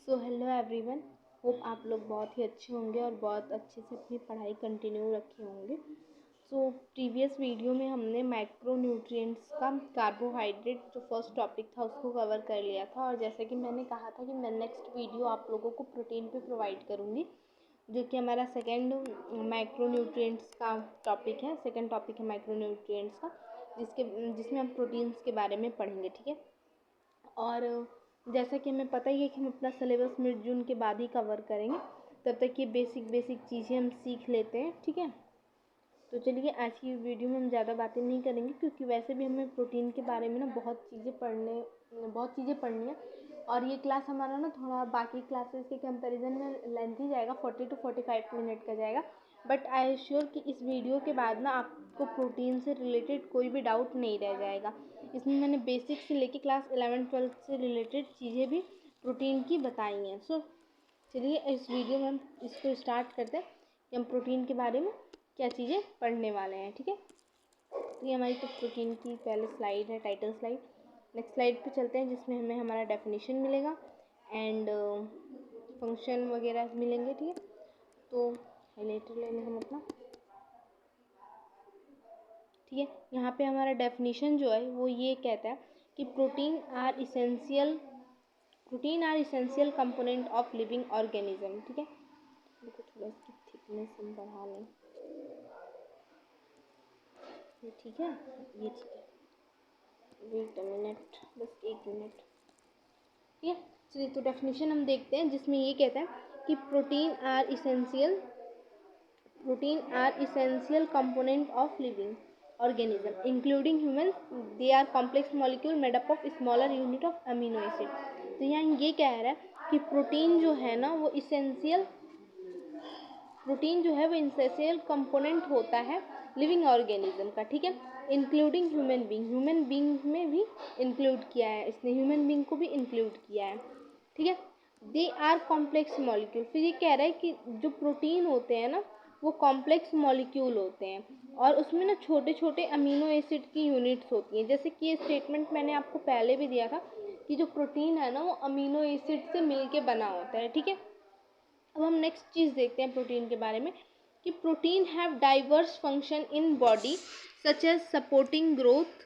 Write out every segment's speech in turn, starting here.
Hello everyone, hope आप लोग बहुत ही अच्छे होंगे और बहुत अच्छे से अपनी पढ़ाई कंटिन्यू रखे होंगे। प्रीवियस वीडियो में हमने माइक्रो न्यूट्रिएंट्स का कार्बोहाइड्रेट जो फर्स्ट टॉपिक था उसको कवर कर लिया था, और जैसे कि मैंने कहा था कि मैं नेक्स्ट वीडियो आप लोगों को प्रोटीन पे प्रोवाइड करूँगी, जो कि हमारा सेकेंड माइक्रो न्यूट्रिएंट्स का टॉपिक है। सेकेंड टॉपिक है माइक्रो न्यूट्रिएंट्स का, जिसमें हम प्रोटीन्स के बारे में पढ़ेंगे, ठीक है। और जैसा कि हमें पता ही है कि हम अपना सिलेबस मिड जून के बाद ही कवर करेंगे, तब तक ये बेसिक चीज़ें हम सीख लेते हैं, ठीक है। तो चलिए, आज की वीडियो में हम ज़्यादा बातें नहीं करेंगे, क्योंकि वैसे भी हमें प्रोटीन के बारे में ना बहुत चीज़ें पढ़नी है, और ये क्लास हमारा ना थोड़ा बाकी क्लासेस के कंपैरिजन में लेंथी जाएगा, 40 to 45 मिनट का जाएगा। बट आई एश्योर कि इस वीडियो के बाद ना आपको प्रोटीन से रिलेटेड कोई भी डाउट नहीं रह जाएगा। इसमें मैंने बेसिक से लेके क्लास 11-12 से रिलेटेड चीज़ें भी प्रोटीन की बताई हैं। चलिए, इस वीडियो में हम इसको स्टार्ट करते हैं कि हम प्रोटीन के बारे में क्या चीज़ें पढ़ने वाले हैं, ठीक है। तो ये हमारी तो प्रोटीन की पहले स्लाइड है, टाइटल स्लाइड। नेक्स्ट स्लाइड पे चलते हैं, जिसमें हमें हमारा डेफिनेशन मिलेगा एंड फंक्शन वगैरह मिलेंगे, ठीक है। तो हाइलाइटर ले लें हम अपना, ठीक है। यहाँ पे हमारा डेफिनेशन जो है वो ये कहता है कि protein are essential component of living organism, ठीक है। देखो थोड़ा इसकी थिकनेस हम बढ़ा लें, ये ठीक है, ये ठीक है। वेट अ मिनट, बस 1 मिनट, ठीक है। चलिए, तो डेफिनेशन हम देखते हैं, जिसमें ये कहता है कि protein are essential component of living organism including humans. They are complex molecule made up of smaller unit of amino acid. तो यहाँ ये कह रहा है कि प्रोटीन जो है वो इसेंशियल कंपोनेंट होता है लिविंग ऑर्गेनिज्म का, ठीक है। इंक्लूडिंग ह्यूमन बींग में भी इंक्लूड किया है इसने, ह्यूमन बींग को भी इंक्लूड किया है, ठीक है। They are complex molecule. फिर ये कह रहा है कि जो प्रोटीन होते हैं ना वो कॉम्प्लेक्स मॉलिक्यूल होते हैं, और उसमें ना छोटे छोटे अमीनो एसिड की यूनिट्स होती हैं। जैसे कि ये स्टेटमेंट मैंने आपको पहले भी दिया था कि जो प्रोटीन है ना वो अमीनो एसिड से मिलके बना होता है, ठीक है। अब हम नेक्स्ट चीज़ देखते हैं प्रोटीन के बारे में कि protein have diverse function in body such as supporting growth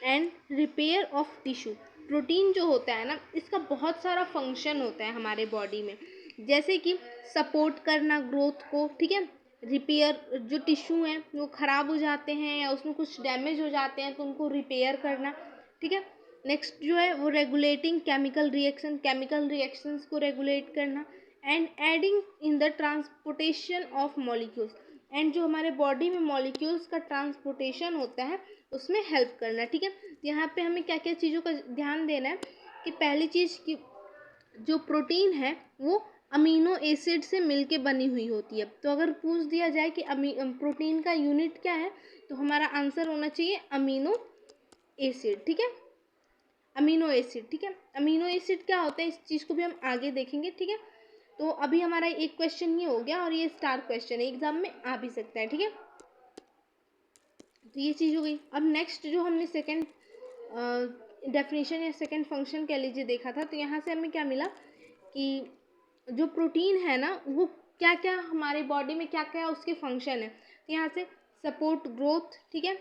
and repair of tissue. Protein जो होता है ना इसका बहुत सारा फंक्शन होता है हमारे बॉडी में, जैसे कि सपोर्ट करना ग्रोथ को, ठीक है। रिपेयर, जो टिश्यू हैं वो ख़राब हो जाते हैं या उसमें कुछ डैमेज हो जाते हैं तो उनको रिपेयर करना, ठीक है। नेक्स्ट जो है वो रेगुलेटिंग केमिकल रिएक्शंस को रेगुलेट करना, and adding in the transportation of molecules, and जो हमारे बॉडी में मॉलिक्यूल्स का ट्रांसपोर्टेशन होता है उसमें हेल्प करना, ठीक है। यहाँ पे हमें क्या क्या चीज़ों का ध्यान देना है कि पहली चीज़ की जो प्रोटीन है वो अमीनो एसिड से मिलके बनी हुई होती है। तो अगर पूछ दिया जाए कि प्रोटीन का यूनिट क्या है, तो हमारा आंसर होना चाहिए अमीनो एसिड, ठीक है। अमीनो एसिड, ठीक है। अमीनो एसिड क्या होता है इस चीज़ को भी हम आगे देखेंगे, ठीक है। तो अभी हमारा एक क्वेश्चन ये हो गया, और ये स्टार क्वेश्चन है, एग्जाम में आ भी सकता है, ठीक है। तो ये चीज़ हो गई। अब नेक्स्ट जो हमने सेकंड डेफिनेशन या सेकंड फंक्शन कह लीजिए देखा था, तो यहाँ से हमें क्या मिला कि जो प्रोटीन है ना वो क्या क्या हमारे बॉडी में क्या क्या उसके फंक्शन है। तो यहाँ से सपोर्ट ग्रोथ, ठीक है,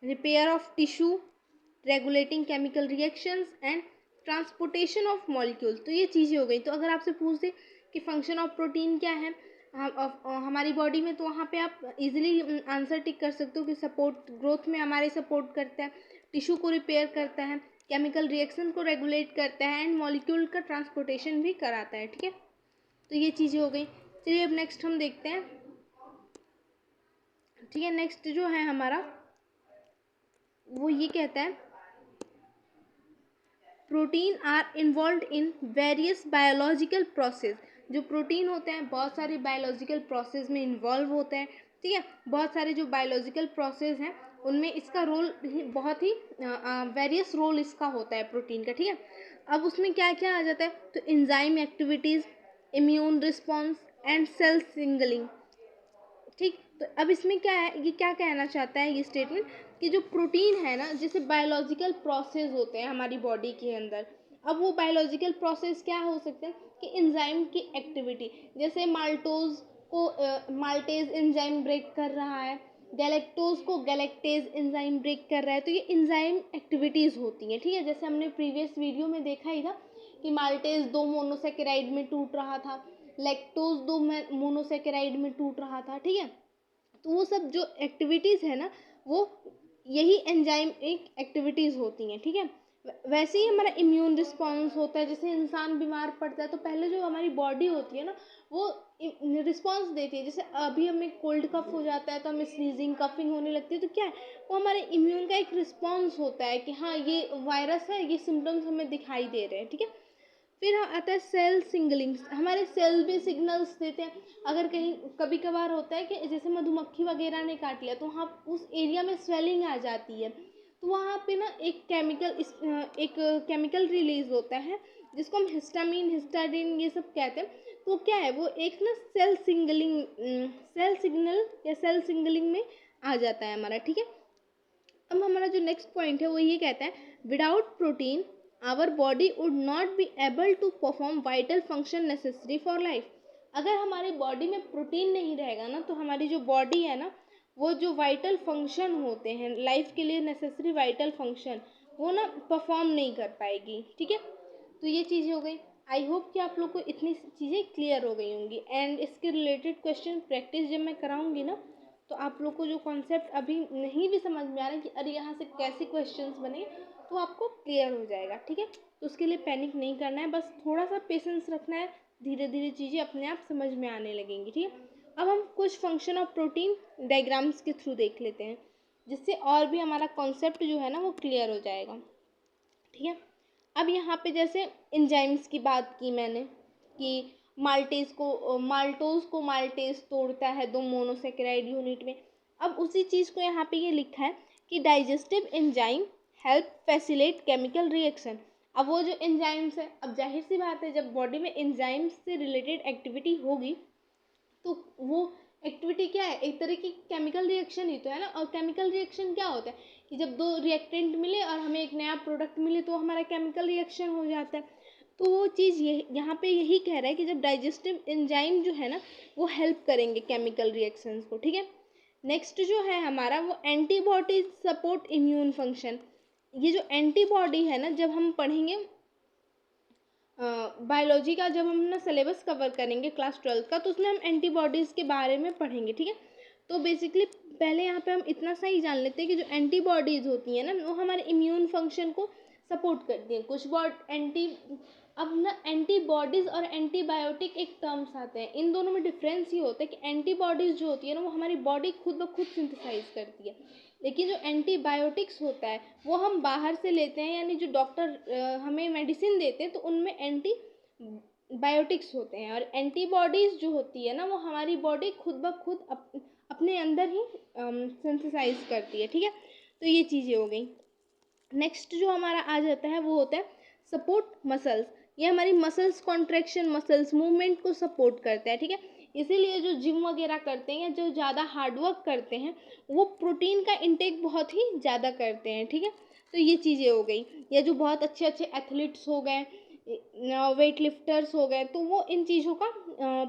repair of tissue, regulating chemical reactions and transportation of molecule. तो ये चीज़ें हो गई। तो अगर आपसे पूछ दे कि फंक्शन ऑफ प्रोटीन क्या है हमारी बॉडी में, तो वहाँ पे आप इजीली आंसर टिक कर सकते हो कि सपोर्ट ग्रोथ में हमारे सपोर्ट करता है, टिश्यू को रिपेयर करता है, केमिकल रिएक्शन को रेगुलेट करता है, एंड मॉलिक्यूल का ट्रांसपोर्टेशन भी कराता है, ठीक है। तो ये चीज़ें हो गई। चलिए, अब नेक्स्ट हम देखते हैं, ठीक है। नेक्स्ट जो है हमारा वो ये कहता है protein are involved in various biological process. जो प्रोटीन होते हैं बहुत सारे बायोलॉजिकल प्रोसेस में इन्वॉल्व होते हैं, ठीक है। बहुत सारे जो बायोलॉजिकल प्रोसेस हैं उनमें इसका रोल बहुत ही वेरियस रोल इसका होता है प्रोटीन का, ठीक है। अब उसमें क्या क्या आ जाता है, तो enzyme activities, immune response and cell signalling, ठीक। तो अब इसमें क्या है, ये क्या कहना चाहता है ये स्टेटमेंट कि जो प्रोटीन है ना, जैसे बायोलॉजिकल प्रोसेस होते हैं हमारी बॉडी के अंदर, अब वो बायोलॉजिकल प्रोसेस क्या हो सकते हैं कि एंजाइम की एक्टिविटी, जैसे माल्टोज को माल्टेज एंजाइम ब्रेक कर रहा है, गैलेक्टोज को गैलेक्टेज एंजाइम ब्रेक कर रहा है, तो ये एंजाइम एक्टिविटीज़ होती हैं, ठीक है। जैसे हमने प्रीवियस वीडियो में देखा ही था कि माल्टेज 2 मोनोसेकेराइड में टूट रहा था, लैक्टोज 2 मोनोसेकेराइड में टूट रहा था, ठीक है। तो वो सब जो एक्टिविटीज़ है ना, वो यही एंजाइम एक एक्टिविटीज़ होती हैं, ठीक है। वैसे ही हमारा इम्यून रिस्पॉन्स होता है, जैसे इंसान बीमार पड़ता है तो पहले जो हमारी बॉडी होती है ना, वो रिस्पॉन्स देती है। जैसे अभी हमें कोल्ड कफ हो जाता है तो हमें स्नीजिंग कफिंग होने लगती है, तो क्या है, वो हमारे इम्यून का एक रिस्पॉन्स होता है कि हाँ ये वायरस है, ये सिम्टम्स हमें दिखाई दे रहे हैं, ठीक है। फिर आता है सेल सिंगलिंग, हमारे सेल भी सिग्नल्स देते हैं। अगर कहीं कभी कभार होता है कि जैसे मधुमक्खी वगैरह ने काट लिया तो वहाँ उस एरिया में स्वेलिंग आ जाती है, तो वहाँ पे ना एक केमिकल रिलीज होता है जिसको हम हिस्टामिन हिस्टाडिन ये सब कहते हैं। तो क्या है, वो एक ना सेल सिग्नल या सेल सिंगलिंग में आ जाता है हमारा, ठीक है। अब हमारा जो नेक्स्ट पॉइंट है वो ये कहता है, without protein our body would not be able to perform vital function necessary for life. अगर हमारी बॉडी में प्रोटीन नहीं रहेगा ना, तो हमारी जो बॉडी है ना, वो जो वाइटल फंक्शन होते हैं लाइफ के लिए नेसेसरी वाइटल फंक्शन, वो ना परफॉर्म नहीं कर पाएगी, ठीक है। तो ये चीज़ें हो गई। आई होप कि आप लोग को इतनी चीज़ें क्लियर हो गई होंगी, एंड इसके रिलेटेड क्वेश्चन प्रैक्टिस जब मैं कराऊंगी ना, तो आप लोग को जो कॉन्सेप्ट अभी नहीं भी समझ में आ रहा है कि अरे यहाँ से कैसे क्वेश्चंस बने, तो आपको क्लियर हो जाएगा, ठीक है। तो उसके लिए पैनिक नहीं करना है, बस थोड़ा सा पेशेंस रखना है, धीरे धीरे चीज़ें अपने आप समझ में आने लगेंगी, ठीक है। अब हम कुछ फंक्शन ऑफ प्रोटीन डायग्राम्स के थ्रू देख लेते हैं, जिससे और भी हमारा कॉन्सेप्ट जो है ना वो क्लियर हो जाएगा, ठीक है। अब यहाँ पे जैसे एंजाइम्स की बात की मैंने कि माल्टोज को माल्टेज तोड़ता है 2 मोनोसेकेराइड यूनिट में। अब उसी चीज़ को यहाँ पे ये लिखा है कि digestive enzyme help facilitate chemical reaction. अब वो जो एंजाइम्स है, अब जाहिर सी बात है जब बॉडी में एंजाइम्स से रिलेटेड एक्टिविटी होगी तो वो एक्टिविटी क्या है, एक तरह की केमिकल रिएक्शन ही तो है ना। और केमिकल रिएक्शन क्या होता है कि जब 2 रिएक्टेंट मिले और हमें एक नया प्रोडक्ट मिले तो हमारा केमिकल रिएक्शन हो जाता है। तो वो चीज़ ये यहाँ पे यही कह रहा है कि जब डाइजेस्टिव एंजाइम जो है ना वो हेल्प करेंगे केमिकल रिएक्शंस को, ठीक है। नेक्स्ट जो है हमारा वो एंटीबॉडीज सपोर्ट इम्यून फंक्शन। ये जो एंटीबॉडी है ना, जब हम पढ़ेंगे बायोलॉजी का, जब हम ना सिलेबस कवर करेंगे क्लास 12 का, तो उसमें हम एंटीबॉडीज़ के बारे में पढ़ेंगे, ठीक है। तो बेसिकली पहले यहाँ पे हम इतना सा ही जान लेते हैं कि जो एंटीबॉडीज़ होती हैं ना वो हमारे इम्यून फंक्शन को सपोर्ट करती हैं। कुछ अब ना एंटीबॉडीज़ और एंटीबायोटिक एक टर्म्स आते हैं, इन दोनों में डिफरेंस ये होता है कि एंटीबॉडीज़ जो होती है ना वो हमारी बॉडी खुद ब खुद सिंथेसाइज करती है, लेकिन जो एंटीबायोटिक्स होता है वो हम बाहर से लेते हैं, यानी जो डॉक्टर हमें मेडिसिन देते हैं तो उनमें एंटीबायोटिक्स होते हैं। और एंटीबॉडीज़ जो होती है ना वो हमारी बॉडी खुद ब खुद अपने अंदर ही सिंथेसाइज करती है, ठीक है। तो ये चीज़ें हो गई। नेक्स्ट जो हमारा आ जाता है वो होता है सपोर्ट मसल्स। ये हमारी मसल्स कॉन्ट्रैक्शन, मसल्स मूवमेंट को सपोर्ट करता है, ठीक है। इसीलिए जो जिम वगैरह करते हैं या जो ज़्यादा हार्डवर्क करते हैं वो प्रोटीन का इंटेक बहुत ही ज़्यादा करते हैं, ठीक है। तो ये चीज़ें हो गई। या जो बहुत अच्छे अच्छे एथलीट्स हो गए, वेट लिफ्टर्स हो गए, तो वो इन चीज़ों का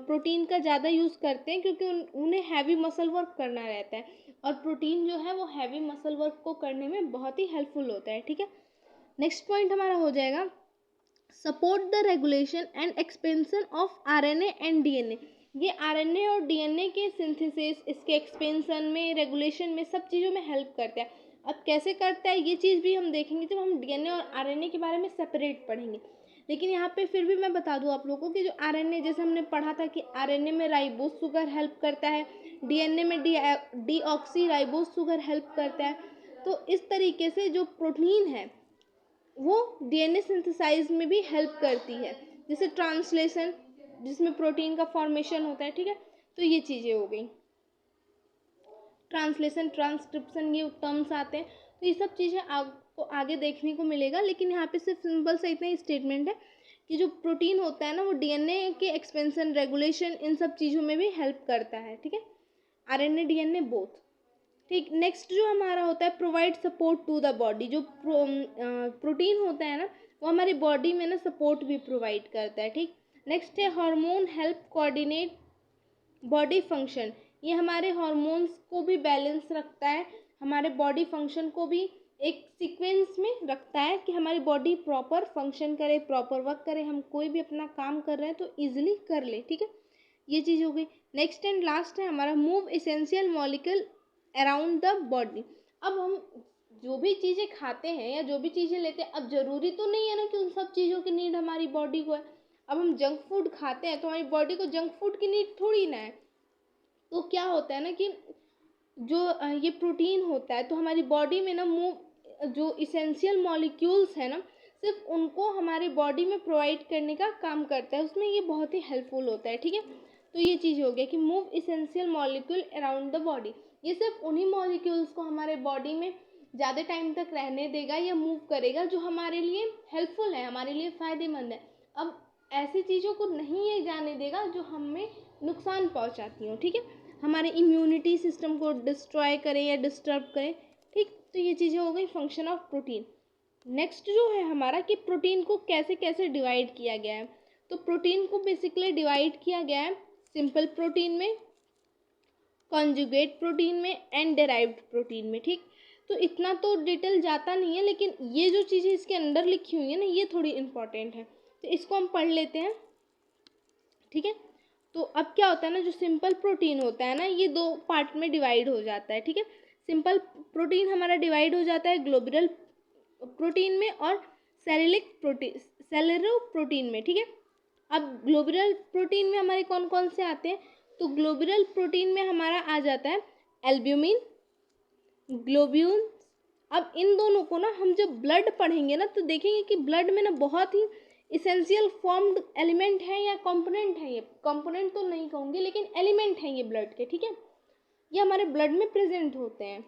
प्रोटीन का ज़्यादा यूज़ करते हैं क्योंकि उन्हें हैवी मसल वर्क करना रहता है, और प्रोटीन जो है वो हैवी मसल वर्क को करने में बहुत ही हेल्पफुल होता है, ठीक है। नेक्स्ट पॉइंट हमारा हो जाएगा support the regulation and expansion of RNA and DNA. ये आरएनए और डीएनए के सिंथेसिस, इसके एक्सपेंशन में, रेगुलेशन में, सब चीज़ों में हेल्प करता है। अब कैसे करता है ये चीज़ भी हम देखेंगे जब हम डीएनए और आरएनए के बारे में सेपरेट पढ़ेंगे। लेकिन यहाँ पे फिर भी मैं बता दूँ आप लोगों को कि जो आरएनए, जैसे हमने पढ़ा था कि आरएनए में राइबोस शुगर हेल्प करता है, डीएनए में डीऑक्सी राइबोस शुगर हेल्प करता है। तो इस तरीके से जो प्रोटीन है वो डीएनए सिंथेसाइज में भी हेल्प करती है, जैसे ट्रांसलेशन जिसमें प्रोटीन का फॉर्मेशन होता है, ठीक है। तो ये चीज़ें हो गई, ट्रांसलेशन, ट्रांसक्रिप्शन, ये टर्म्स आते हैं। तो ये सब चीज़ें आपको आगे देखने को मिलेगा, लेकिन यहाँ पे सिर्फ सिंपल सा इतना ही स्टेटमेंट है कि जो प्रोटीन होता है ना वो डीएनए के एक्सपेंशन, रेगुलेशन, इन सब चीज़ों में भी हेल्प करता है, ठीक है। आरएनए डीएनए बोथ, ठीक। नेक्स्ट जो हमारा होता है provide support to the body. जो प्रोटीन होता है ना वो हमारी बॉडी में ना सपोर्ट भी प्रोवाइड करता है, ठीक। नेक्स्ट है hormone help coordinate body function. ये हमारे हार्मोन्स को भी बैलेंस रखता है, हमारे बॉडी फंक्शन को भी एक सीक्वेंस में रखता है कि हमारी बॉडी प्रॉपर फंक्शन करे, प्रॉपर वर्क करे, हम कोई भी अपना काम कर रहे हैं तो इजीली कर ले, ठीक है। ये चीज़ हो गई। नेक्स्ट एंड लास्ट है हमारा move essential molecule around the body. अब हम जो भी चीज़ें खाते हैं या जो भी चीज़ें लेते हैं, अब ज़रूरी तो नहीं है ना कि उन सब चीज़ों की नीड हमारी बॉडी को है। अब हम जंक फूड खाते हैं तो हमारी बॉडी को जंक फूड की नीड थोड़ी ना है। तो क्या होता है ना कि जो ये प्रोटीन होता है तो हमारी बॉडी में ना जो इसेंशियल मॉलिक्यूल्स है ना, सिर्फ उनको हमारी बॉडी में प्रोवाइड करने का काम करता है, उसमें ये बहुत ही हेल्पफुल होता है, ठीक है। तो ये चीज़ हो गया कि move essential molecule around the body. ये सिर्फ उन्हीं मॉलिक्यूल्स को हमारे बॉडी में ज़्यादा टाइम तक रहने देगा या मूव करेगा जो हमारे लिए हेल्पफुल है, हमारे लिए फ़ायदेमंद है। अब ऐसी चीज़ों को नहीं ये जाने देगा जो हमें नुकसान पहुंचाती हो, ठीक है, हमारे इम्यूनिटी सिस्टम को डिस्ट्रॉय करें या डिस्टर्ब करें, ठीक। तो ये चीज़ें हो गई फंक्शन ऑफ प्रोटीन। नेक्स्ट जो है हमारा कि प्रोटीन को कैसे कैसे डिवाइड किया गया है। तो प्रोटीन को बेसिकली डिवाइड किया गया है सिंपल प्रोटीन में, कॉन्जुगेट प्रोटीन में एंड डेराइव्ड प्रोटीन में, ठीक। तो इतना तो डिटेल जाता नहीं है, लेकिन ये जो चीज़ें इसके अंदर लिखी हुई है ना, ये थोड़ी इंपॉर्टेंट है, तो इसको हम पढ़ लेते हैं, ठीक है। तो अब क्या होता है ना, जो सिंपल प्रोटीन होता है ना, ये दो पार्ट में डिवाइड हो जाता है, ठीक है। सिंपल प्रोटीन हमारा डिवाइड हो जाता है ग्लोबुलर प्रोटीन में और सेलुलर प्रोटीन में, ठीक है। अब ग्लोबुलर प्रोटीन में हमारे कौन कौन से आते हैं, तो ग्लोबुलर प्रोटीन में हमारा आ जाता है एल्ब्यूमिन, ग्लोब्यूल्स। अब इन दोनों को ना हम जब ब्लड पढ़ेंगे ना तो देखेंगे कि ब्लड में ना बहुत ही इसेंशियल फॉर्म्ड एलिमेंट है या कंपोनेंट है, ये कंपोनेंट तो नहीं कहूँगी लेकिन एलिमेंट है ये ब्लड के, ठीक है, ये हमारे ब्लड में प्रेजेंट होते हैं,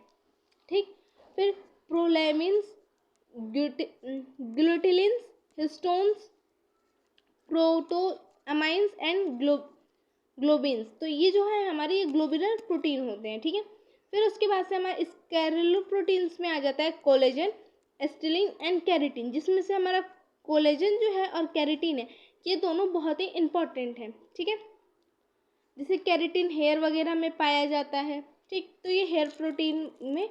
ठीक। फिर प्रोलैमिन्स, ग्लूटिलिन्स, हिस्टोन्स, प्रोटोअमाइन्स एंड ग्लोबिन्स। तो ये जो है हमारे ये ग्लोबुलर प्रोटीन होते हैं, ठीक है। फिर उसके बाद से हमारे स्क्लेरल प्रोटीन्स में आ जाता है कोलेजन, एस्टिलिन एंड कैरेटिन, जिसमें से हमारा कोलेजन जो है और कैरेटिन है, ये दोनों बहुत ही इंपॉर्टेंट हैं, ठीक है। जैसे कैरेटिन हेयर वगैरह में पाया जाता है, ठीक। तो ये हेयर प्रोटीन में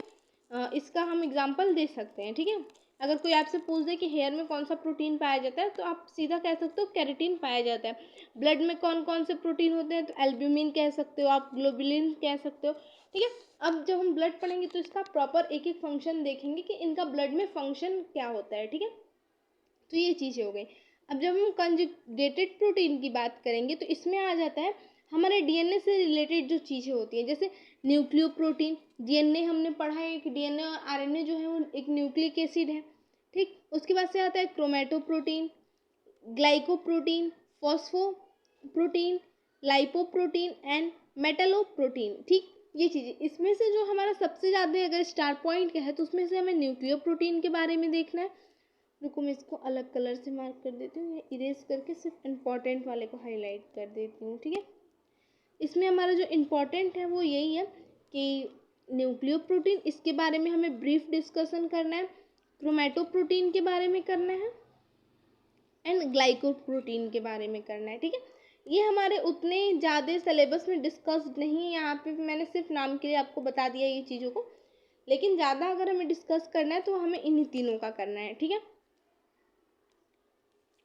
इसका हम एग्जांपल दे सकते हैं, ठीक है। अगर कोई आपसे पूछ दे कि हेयर में कौन सा प्रोटीन पाया जाता है तो आप सीधा कह सकते हो कैरेटिन पाया जाता है। ब्लड में कौन कौन से प्रोटीन होते हैं, तो एल्ब्यूमिन कह सकते हो आप, ग्लोबुलिन कह सकते हो, ठीक है। अब जब हम ब्लड पढ़ेंगे तो इसका प्रॉपर एक एक फंक्शन देखेंगे कि इनका ब्लड में फंक्शन क्या होता है, ठीक है। तो ये चीज़ें हो गई। अब जब हम कंजुगेटेड प्रोटीन की बात करेंगे तो इसमें आ जाता है हमारे डीएनए से रिलेटेड जो चीज़ें होती हैं, जैसे न्यूक्लियो प्रोटीन। डीएनए हमने पढ़ा है कि डीएनए और आरएनए जो है वो एक न्यूक्लिक एसिड है, ठीक। उसके बाद से आता है क्रोमेटोप्रोटीन, ग्लाइकोप्रोटीन, फॉस्फोप्रोटीन, लाइपोप्रोटीन एंड मेटलोप्रोटीन, ठीक। ये चीज़ें, इसमें से जो हमारा सबसे ज़्यादा अगर स्टार पॉइंट क्या है तो उसमें से हमें न्यूक्लियो प्रोटीन के बारे में देखना है। रुको मैं इसको अलग कलर से मार्क कर देती हूँ, या इरेज करके सिर्फ इम्पॉर्टेंट वाले को हाईलाइट कर देती हूँ, ठीक है। इसमें हमारा जो इम्पॉर्टेंट है वो यही है कि न्यूक्लियो प्रोटीन, इसके बारे में हमें ब्रीफ डिस्कशन करना है, क्रोमेटोप्रोटीन के बारे में करना है एंड ग्लाइकोप्रोटीन के बारे में करना है, ठीक है। ये हमारे उतने ज़्यादा सिलेबस में डिस्कस्ड नहीं है, यहाँ पे मैंने सिर्फ नाम के लिए आपको बता दिया ये चीज़ों को, लेकिन ज़्यादा अगर हमें डिस्कस करना है तो हमें इन्हीं तीनों का करना है, ठीक है।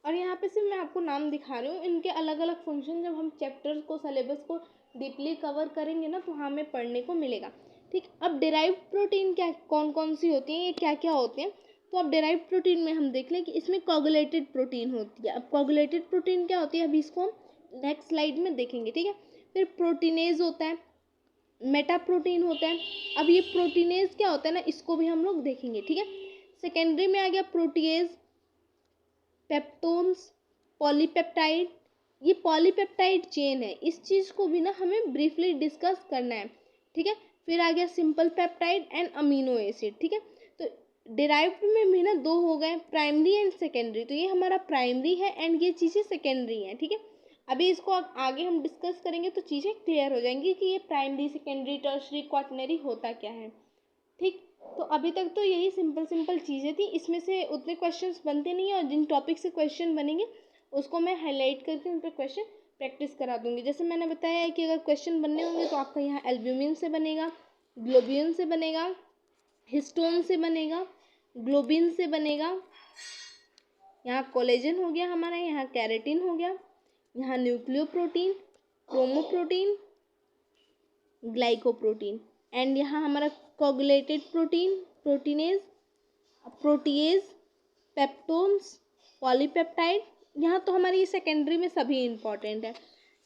और यहाँ पे सिर्फ मैं आपको नाम दिखा रही हूँ, इनके अलग अलग फंक्शन जब हम चैप्टर्स को सिलेबस को डीपली कवर करेंगे ना तो हमें पढ़ने को मिलेगा, ठीक। अब डिराइव्ड प्रोटीन क्या कौन कौन सी होती हैं, ये क्या क्या होते हैं, तो अब डिराइव्ड प्रोटीन में हम देख लें कि इसमें कोगुलेटेड प्रोटीन होती है। अब कोगुलेटेड प्रोटीन क्या होती है, अभी इसको हम नेक्स्ट स्लाइड में देखेंगे, ठीक है। फिर प्रोटीनेज होता है, मेटा प्रोटीन होता है। अब ये प्रोटीनेज क्या होता है ना, इसको भी हम लोग देखेंगे, ठीक है। सेकेंडरी में आ गया प्रोटीएज, पेप्टोन्स, पॉलीपेप्टाइड। ये पॉलीपेप्टाइड चेन है, इस चीज़ को भी ना हमें ब्रीफली डिस्कस करना है, ठीक है। फिर आ गया simple peptide and amino acid, ठीक है। तो डिराइव्ड में भी ना दो हो गए, प्राइमरी एंड सेकेंडरी। तो ये हमारा प्राइमरी है एंड ये चीज़ें सेकेंडरी हैं, ठीक है। अभी इसको आगे हम डिस्कस करेंगे तो चीज़ें क्लियर हो जाएंगी कि ये प्राइमरी, सेकेंडरी, टर्शरी, क्वाटरनरी होता क्या है, ठीक। तो अभी तक तो यही सिंपल सिंपल चीज़ें थी, इसमें से उतने क्वेश्चंस बनते नहीं हैं, और जिन टॉपिक से क्वेश्चन बनेंगे उसको मैं हाईलाइट करके उन पर क्वेश्चन प्रैक्टिस करा दूंगी। जैसे मैंने बताया है कि अगर क्वेश्चन बनने होंगे तो आपका यहाँ एल्ब्यूमिन से बनेगा, ग्लोबिन से बनेगा, हिस्टोन से बनेगा, ग्लोबिन से बनेगा, यहाँ कोलेजन हो गया हमारा, यहाँ कैरेटिन हो गया, यहाँ न्यूक्लियोप्रोटीन, क्रोमोप्रोटीन, ग्लाइकोप्रोटीन, एंड यहाँ हमारा coagulated protein, proteinase, protease, peptones, polypeptide. यहाँ तो हमारी सेकेंडरी में सभी इंपॉर्टेंट है,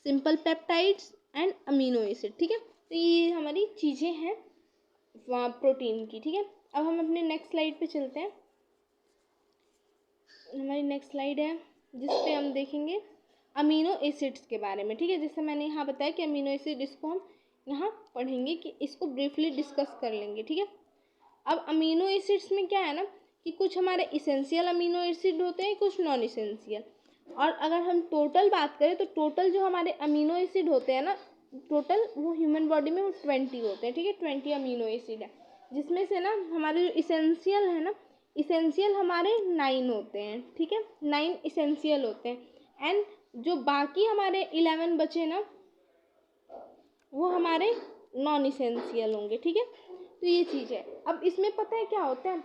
simple peptides and amino acid. ठीक है, तो ये हमारी चीज़ें हैं प्रोटीन की। ठीक है, अब हम अपने नेक्स्ट स्लाइड पे चलते हैं। हमारी नेक्स्ट स्लाइड है जिस पे हम देखेंगे अमीनो एसिड्स के बारे में। ठीक है, जैसे मैंने यहाँ बताया कि अमीनो एसिड, इसको हम यहाँ पढ़ेंगे कि इसको ब्रीफली डिस्कस कर लेंगे। ठीक है, अब अमीनो एसिड्स में क्या है ना कि कुछ हमारे इसेंशियल अमीनो एसिड होते हैं, कुछ नॉन इसेंशियल। और अगर हम टोटल बात करें तो टोटल जो हमारे अमीनो एसिड होते हैं ना, टोटल वो ह्यूमन बॉडी में वो 20 होते हैं। ठीक है, 20 अमीनो एसिड है, जिसमें से ना हमारे जो इसेंशियल है ना, इसेंशियल हमारे 9 होते हैं। ठीक है, 9 इसेंशियल होते हैं, एंड जो बाकी हमारे 11 बचे ना वो हमारे नॉन इसेंशियल होंगे। ठीक है, तो ये चीज़ है। अब इसमें पता है क्या होता है,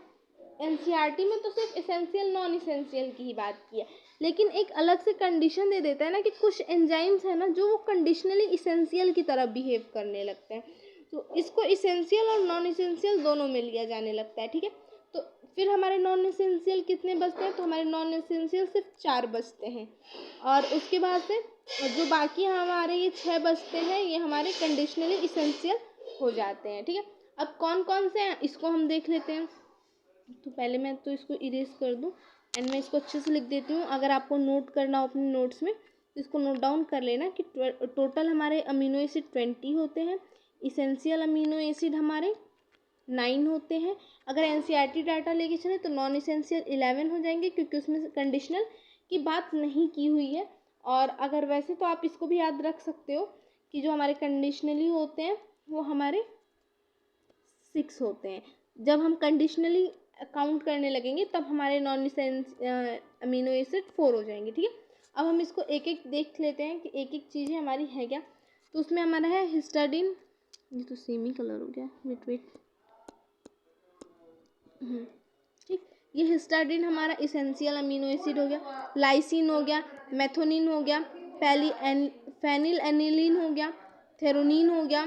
एनसीईआरटी में तो सिर्फ इसेंशियल नॉन इसेंशियल की ही बात की है, लेकिन एक अलग से कंडीशन दे देता है ना कि कुछ एंजाइम्स है ना जो वो कंडीशनली इसेंशियल की तरह बिहेव करने लगते हैं, तो इसको इसेंशियल और नॉन इसेंशियल दोनों में लिया जाने लगता है। ठीक है, तो फिर हमारे नॉन इसेंशियल कितने बचते हैं, तो हमारे नॉन इसेंशियल सिर्फ 4 बचते हैं, और उसके बाद से जो बाकी हमारे ये 6 बचते हैं ये हमारे कंडीशनली इसेंशियल हो जाते हैं। ठीक है, अब कौन कौन से हैं इसको हम देख लेते हैं। तो पहले मैं तो इसको इरेज कर दूं, एंड मैं इसको अच्छे से लिख देती हूँ। अगर आपको नोट करना हो अपने नोट्स में तो इसको नोट डाउन कर लेना कि टोटल हमारे अमीनो एसिड 20 होते हैं, इसेंशियल अमीनो एसिड हमारे 9 होते हैं। अगर एनसीईआरटी डाटा लेके चले तो नॉन इसेंशियल 11 हो जाएंगे, क्योंकि उसमें कंडीशनल की बात नहीं की हुई है। और अगर वैसे तो आप इसको भी याद रख सकते हो कि जो हमारे कंडीशनली होते हैं वो हमारे 6 होते हैं। जब हम कंडीशनली काउंट करने लगेंगे तब हमारे नॉन अमीनो एसिड 4 हो जाएंगे। ठीक है, अब हम इसको एक एक देख लेते हैं कि एक एक चीज़ें हमारी है क्या। तो उसमें हमारा है हिस्टाडीन, ये तो सेम ही कलर हो गया, वेट। ठीक, ये हिस्टाडीन हमारा इसेंशियल अमीनो एसिड हो गया, लाइसिन हो गया, मेथोनिन हो गया, फेनिल एनिलीन हो गया, थेरोनिन हो गया,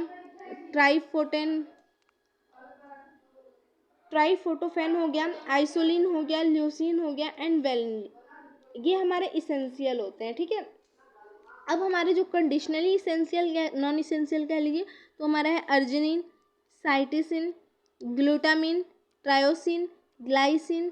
ट्राइफोटोफेन हो गया, आइसोलिन हो गया, ल्यूसिन हो गया, एंड वेलिन, ये हमारे इसेंशियल होते हैं। ठीक है, अब हमारे जो कंडीशनली इसेंशियल नॉन इसेंशियल कह लीजिए तो हमारा है arginine, cysteine, glutamine, tyrosine, glycine,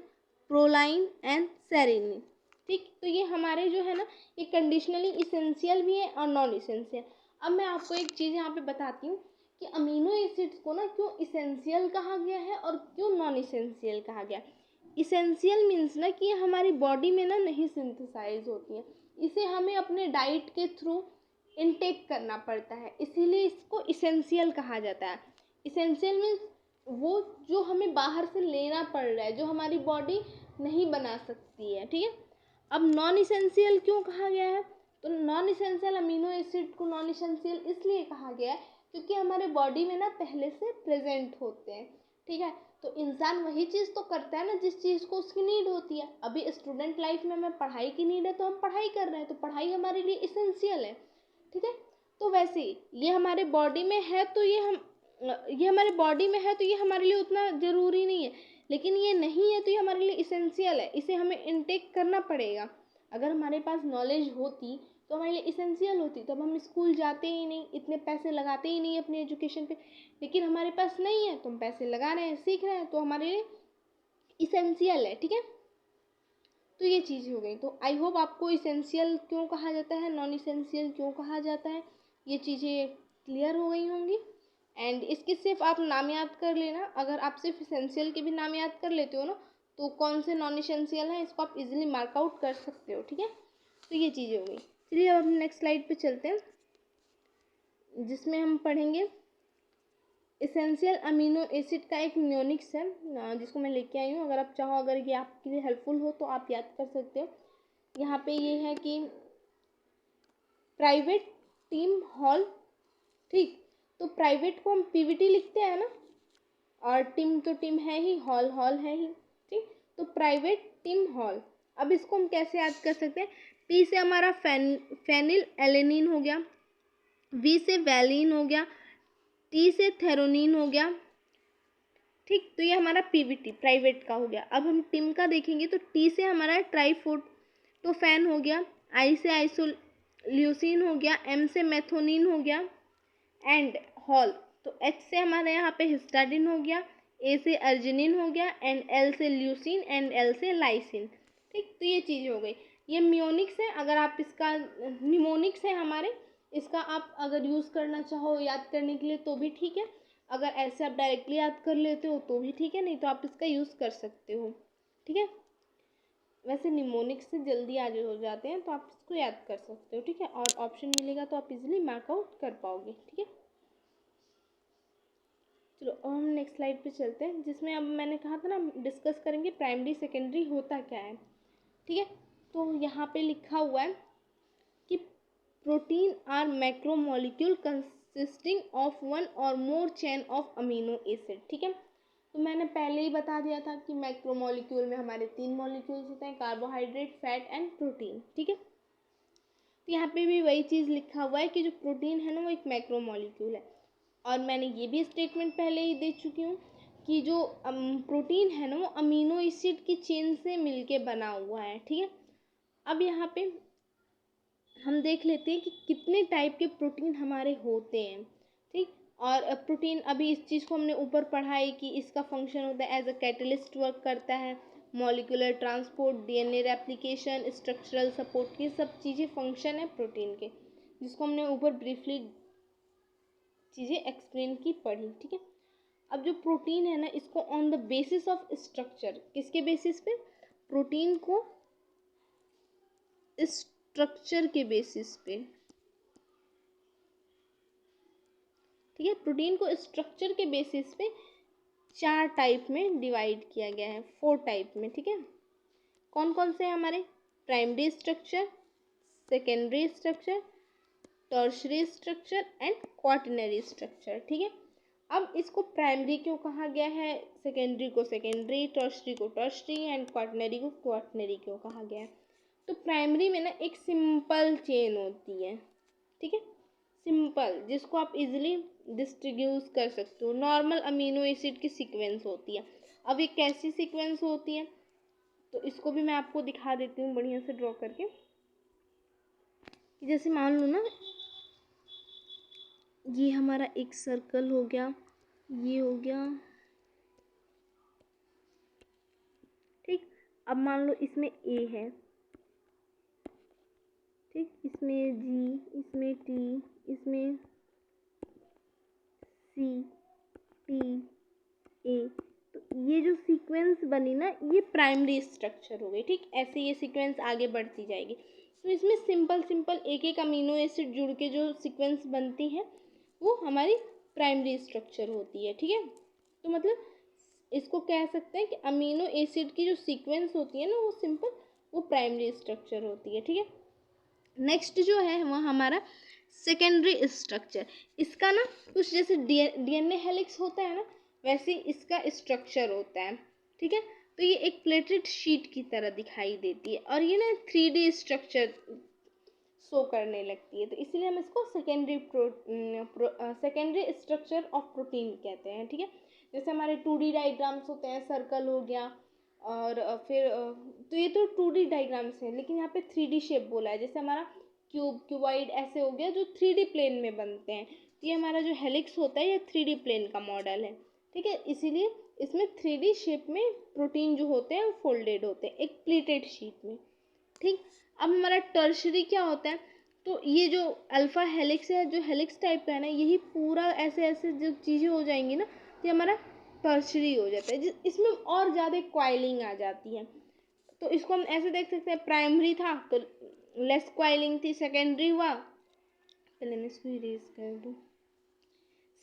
proline and serine. ठीक, तो ये हमारे जो है ना ये कंडीशनली इसेंशियल भी है और नॉन इसेंशियल। अब मैं आपको एक चीज़ यहाँ पे बताती हूँ कि अमीनो एसिड्स को ना क्यों इसेंशियल कहा गया है और क्यों नॉन इसेंशियल कहा गया। इसेंशियल मीन्स ना कि ये हमारी बॉडी में ना नहीं सिंथेसाइज होती है, इसे हमें अपने डाइट के थ्रू इनटेक करना पड़ता है, इसीलिए इसको इसेंशियल कहा जाता है। इसेंशियल मीन्स वो जो हमें बाहर से लेना पड़ रहा है, जो हमारी बॉडी नहीं बना सकती है। ठीक है, अब नॉन इसेंशियल क्यों कहा गया है, तो नॉन इसेंशियल अमीनो एसिड को नॉन इसेंशियल इसलिए कहा गया है क्योंकि हमारे बॉडी में ना पहले से प्रेजेंट होते हैं। ठीक है, तो इंसान वही चीज़ तो करता है ना जिस चीज़ को उसकी नीड होती है। अभी स्टूडेंट लाइफ में हमें पढ़ाई की नीड है तो हम पढ़ाई कर रहे हैं, तो पढ़ाई हमारे लिए इसेंशियल है। ठीक है, तो वैसे ही ये हमारे बॉडी में है तो ये हमारे बॉडी में है तो ये हमारे लिए उतना ज़रूरी नहीं है, लेकिन ये नहीं है तो ये हमारे लिए इसेंशियल है, इसे हमें इनटेक करना पड़ेगा। अगर हमारे पास नॉलेज होती तो हमारे लिए इसेंशियल होती, तब हम स्कूल जाते ही नहीं, इतने पैसे लगाते ही नहीं अपनी एजुकेशन पे। लेकिन हमारे पास नहीं है तो हम पैसे लगा रहे हैं, सीख रहे हैं, तो हमारे लिए इसेंशियल है। ठीक है, तो ये चीज़ हो गई। तो आई होप आपको इसेंशियल क्यों कहा जाता है, नॉन इसेंशियल क्यों कहा जाता है, ये चीज़ें क्लियर हो गई होंगी। एंड इसके सिर्फ आप नाम याद कर लेना, अगर आप सिर्फ इसेंशियल के भी नाम याद कर लेते हो ना तो कौन से नॉन इसेंशियल हैं इसको आप इजीली मार्क आउट कर सकते हो। ठीक है, तो ये चीज़ें हो गई। चलिए अब हम नेक्स्ट स्लाइड पे चलते हैं जिसमें हम पढ़ेंगे इसेंशियल अमीनो एसिड का एक म्योनिक्स है जिसको मैं लेके आई हूँ। अगर आप चाहो, अगर ये आपके लिए हेल्पफुल हो तो आप याद कर सकते हो। यहाँ पे ये है कि प्राइवेट टीम हॉल, ठीक, तो प्राइवेट को हम पीवीटी लिखते हैं ना, और टीम तो टीम है ही, हॉल हॉल है ही, ठीक। तो प्राइवेट टीम हॉल, अब इसको हम कैसे याद कर सकते हैं? पी से हमारा फेनिल एलेनिन हो गया, वी से वैलिन हो गया, टी से थेरोनिन हो गया, ठीक। तो ये हमारा पीवीटी प्राइवेट का हो गया। अब हम टीम का देखेंगे तो टी से हमारा ट्राइफोटोफैन हो गया, आई से आइसोल्यूसिन हो गया, एम से मेथोनिन हो गया, एंड हॉल तो एच से हमारे यहाँ पे हिस्टाडिन हो गया, ए से अर्जिनिन हो गया, एंड एल से ल्यूसिन, एंड एल से लाइसिन, ठीक। तो ये चीज़ हो गई। ये म्योनिक्स है, अगर आप इसका निमोनिक्स है हमारे, इसका आप अगर यूज़ करना चाहो याद करने के लिए तो भी ठीक है, अगर ऐसे आप डायरेक्टली याद कर लेते हो तो भी ठीक है, नहीं तो आप इसका यूज़ कर सकते हो, ठीक है। वैसे निमोनिक्स से जल्दी आज हो जाते हैं तो आप इसको याद कर सकते हो, ठीक है, और ऑप्शन मिलेगा तो आप इजीली मार्क आउट कर पाओगे, ठीक है। चलो अब हम नेक्स्ट स्लाइड पे चलते हैं, जिसमें अब मैंने कहा था ना डिस्कस करेंगे प्राइमरी सेकेंडरी होता क्या है, ठीक है। तो यहाँ पे लिखा हुआ है कि protein are macromolecule consisting of one or more chain of amino acid, ठीक है। तो मैंने पहले ही बता दिया था कि मैक्रोमोलिक्यूल में हमारे 3 मॉलिक्यूल्स होते हैं, कार्बोहाइड्रेट, फैट एंड प्रोटीन, ठीक है। तो यहाँ पे भी वही चीज़ लिखा हुआ है कि जो प्रोटीन है ना वो एक मैक्रोमोलिक्यूल है, और मैंने ये भी स्टेटमेंट पहले ही दे चुकी हूँ कि जो प्रोटीन है ना वो अमीनो एसिड की चेन से मिलके बना हुआ है, ठीक है। अब यहाँ पे हम देख लेते हैं कि कितने टाइप के प्रोटीन हमारे होते हैं, ठीक। और प्रोटीन, अभी इस चीज़ को हमने ऊपर पढ़ा है कि इसका फंक्शन होता है एज अ कैटलिस्ट वर्क करता है, molecular transport, DNA replication, structural support, ये सब चीज़ें फंक्शन है प्रोटीन के, जिसको हमने ऊपर ब्रीफली चीज़ें एक्सप्लेन की पढ़ी, ठीक है। अब जो प्रोटीन है ना, इसको on the basis of structure, किसके बेसिस पे? प्रोटीन को स्ट्रक्चर के बेसिस पे, ठीक है। प्रोटीन को स्ट्रक्चर के बेसिस पे 4 टाइप में डिवाइड किया गया है, 4 टाइप में, ठीक है। कौन कौन से हैं हमारे? Primary structure, secondary structure, tertiary structure and quaternary structure, ठीक है। अब इसको प्राइमरी क्यों कहा गया है, सेकेंडरी को सेकेंडरी, टर्शरी को टर्शरी एंड क्वाaternary को क्वाaternary क्यों कहा गया है? तो प्राइमरी में ना एक सिंपल चेन होती है, ठीक है, सिंपल, जिसको आप इजीली डिस्ट्रीब्यूट कर सकते हो, नॉर्मल अमीनो एसिड की सीक्वेंस होती है। अब ये कैसी सीक्वेंस होती है तो इसको भी मैं आपको दिखा देती हूँ बढ़िया से ड्रॉ करके। जैसे मान लो ना, ये हमारा एक सर्कल हो गया, ये हो गया, ठीक। अब मान लो इसमें ए है, ठीक, इसमें जी, इसमें टी, इसमें सी, टी, ए, तो ये जो सीक्वेंस बनी ना ये प्राइमरी स्ट्रक्चर हो गई, ठीक। ऐसे ये सीक्वेंस आगे बढ़ती जाएगी, तो इसमें सिंपल सिंपल एक एक अमीनो एसिड जुड़ के जो सीक्वेंस बनती है वो हमारी प्राइमरी स्ट्रक्चर होती है, ठीक है। तो मतलब इसको कह सकते हैं कि अमीनो एसिड की जो सीक्वेंस होती है ना वो सिंपल, वो प्राइमरी स्ट्रक्चर होती है, ठीक है। नेक्स्ट जो है वह हमारा सेकेंडरी स्ट्रक्चर, इसका ना कुछ जैसे डीएनए हेलिक्स होता है ना वैसे इसका स्ट्रक्चर होता है, ठीक है। तो ये एक प्लेटेड शीट की तरह दिखाई देती है और ये ना 3D स्ट्रक्चर शो करने लगती है, तो इसलिए हम इसको सेकेंडरी स्ट्रक्चर ऑफ प्रोटीन कहते हैं, ठीक है। जैसे हमारे 2D डायग्राम्स होते हैं, सर्कल हो गया, और फिर तो ये तो 2D डायग्राम्स हैं, लेकिन यहाँ पे 3D शेप बोला है, जैसे हमारा क्यूबॉइड ऐसे हो गया जो 3D प्लेन में बनते हैं, तो ये हमारा जो हेलिक्स होता है ये 3D प्लेन का मॉडल है, ठीक है। इसीलिए इसमें 3D शेप में प्रोटीन जो होते हैं वो फोल्डेड होते हैं एक प्लेटेड शीट में, ठीक। अब हमारा टर्शरी क्या होता है, तो ये जो अल्फा हेलिक्स है, जो हेलिक्स टाइप का है ना, यही पूरा ऐसे ऐसे जो चीज़ें हो जाएंगी ना तो ये हमारा टर्शरी हो जाता है, इसमें और ज़्यादा क्वाइलिंग आ जाती है। तो इसको हम ऐसे देख सकते हैं, प्राइमरी था तो लेस क्वाइलिंग थी, सेकेंडरी हुआ, पहले मैं इसको इरेज कर दूँ,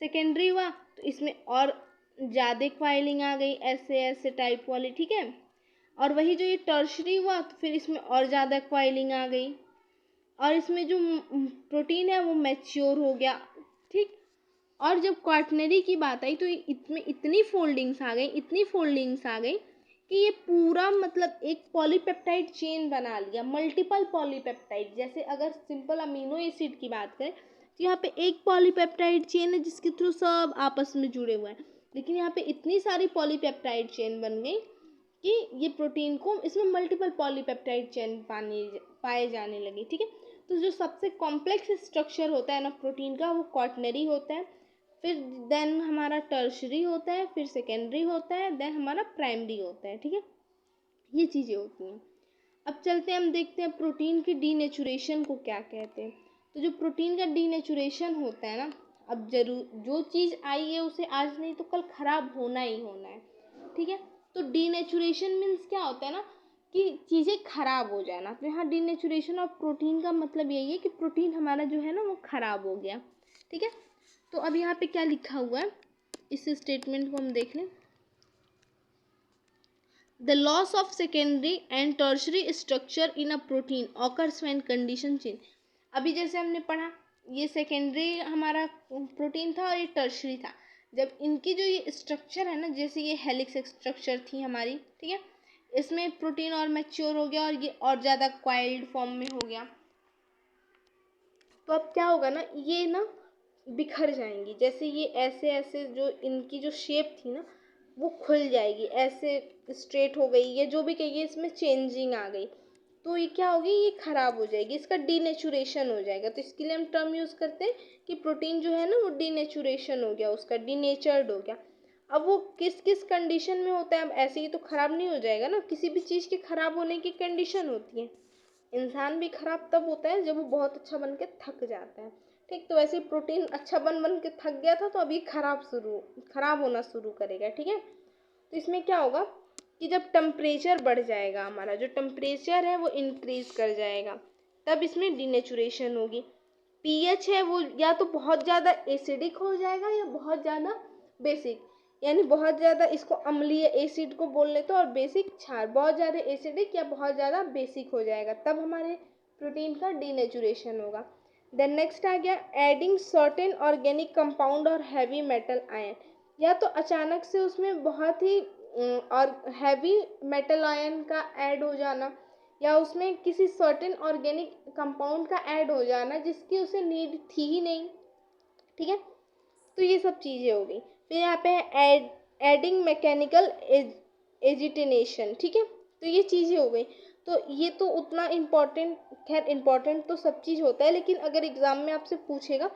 सेकेंडरी हुआ तो इसमें और ज़्यादा क्वाइलिंग आ गई, ऐसे ऐसे टाइप वाली, ठीक है। और वही जो ये टर्शरी हुआ तो फिर इसमें और ज़्यादा क्वाइलिंग आ गई, और इसमें जो प्रोटीन है वो मैच्योर हो गया, ठीक। और जब क्वाटनरी की बात आई तो इसमें इतनी फोल्डिंग्स आ गई, इतनी फोल्डिंग्स आ गई कि ये पूरा मतलब एक पॉलीपेप्टाइड चेन बना लिया, मल्टीपल पॉलीपेप्टाइड। जैसे अगर सिंपल अमीनो एसिड की बात करें तो यहाँ पे एक पॉलीपेप्टाइड चेन है जिसके थ्रू सब आपस में जुड़े हुए हैं, लेकिन यहाँ पे इतनी सारी पॉलीपेप्टाइड चेन बन गई कि ये प्रोटीन को इसमें मल्टीपल पॉलीपेप्टाइड चेन पाए जाने लगी, ठीक है। तो जो सबसे कॉम्प्लेक्स स्ट्रक्चर होता है ना प्रोटीन का, वो क्वाटनरी होता है, फिर देन हमारा टर्शरी होता है, फिर सेकेंडरी होता है, देन हमारा प्राइमरी होता है, ठीक है। ये चीज़ें होती हैं। अब चलते हैं, हम देखते हैं प्रोटीन की डीनेचुरेशन को क्या कहते हैं। तो जो प्रोटीन का डीनेचुरेशन होता है ना, अब जरूर जो चीज़ आई है उसे आज नहीं तो कल ख़राब होना ही होना है, ठीक है। तो डीनेचुरेशन मीन्स क्या होता है ना कि चीज़ें ख़राब हो जाना। तो यहाँ डीनेचुरेशन ऑफ प्रोटीन का मतलब यही है कि प्रोटीन हमारा जो है ना वो ख़राब हो गया, ठीक है। तो अब यहाँ पे क्या लिखा हुआ है, इस स्टेटमेंट को हम देख लें। The loss of secondary and tertiary structure in a protein occurs when condition change। अभी जैसे हमने पढ़ा, ये सेकेंडरी हमारा प्रोटीन था और ये टर्शरी था। जब इनकी जो ये स्ट्रक्चर है ना, जैसे ये हेलिक्स स्ट्रक्चर थी हमारी, ठीक है, इसमें प्रोटीन और मैच्योर हो गया और ये और ज़्यादा क्वाइल्ड फॉर्म में हो गया। तो अब क्या होगा ना, ये ना बिखर जाएंगी। जैसे ये ऐसे ऐसे जो इनकी जो शेप थी ना वो खुल जाएगी, ऐसे स्ट्रेट हो गई, ये जो भी कहिए इसमें चेंजिंग आ गई, तो ये क्या होगी, ये ख़राब हो जाएगी, इसका डीनेचुरेशन हो जाएगा। तो इसके लिए हम टर्म यूज़ करते हैं कि प्रोटीन जो है ना वो डीनेचुरेशन हो गया, उसका डीनेचर्ड हो गया। अब वो किस किस कंडीशन में होता है, अब ऐसे ही तो ख़राब नहीं हो जाएगा ना, किसी भी चीज़ के ख़राब होने की कंडीशन होती है। इंसान भी खराब तब होता है जब वो बहुत अच्छा बन के थक जाता है, ठीक। तो वैसे प्रोटीन अच्छा बन के थक गया था तो अभी खराब होना शुरू करेगा, ठीक है। तो इसमें क्या होगा कि जब टेम्परेचर बढ़ जाएगा, हमारा जो टेम्परेचर है वो इंक्रीज कर जाएगा, तब इसमें डीनेचुरेशन होगी। पीएच है वो या तो बहुत ज़्यादा एसिडिक हो जाएगा या बहुत ज़्यादा बेसिक, यानी बहुत ज़्यादा इसको अम्लीय एसिड को बोल लेते हैं और बेसिक क्षार, बहुत ज़्यादा एसिडिक या बहुत ज़्यादा बेसिक हो जाएगा, तब हमारे प्रोटीन का डीनेचुरेशन होगा। देन नेक्स्ट आ गया एडिंग सर्टेन ऑर्गेनिक कंपाउंड और हैवी मेटल आयन। या तो अचानक से उसमें बहुत ही और हैवी मेटल आयन का ऐड हो जाना, या उसमें किसी सर्टेन ऑर्गेनिक कंपाउंड का ऐड हो जाना जिसकी उसे नीड थी ही नहीं, ठीक है। तो ये सब चीज़ें हो गई। फिर यहाँ पे है एडिंग मैकेनिकल एजिटेनेशन, ठीक है। तो ये चीज़ें हो गई। तो ये तो उतना इम्पोर्टेंट, खैर इम्पोर्टेंट तो सब चीज़ होता है, लेकिन अगर एग्ज़ाम में आपसे पूछेगा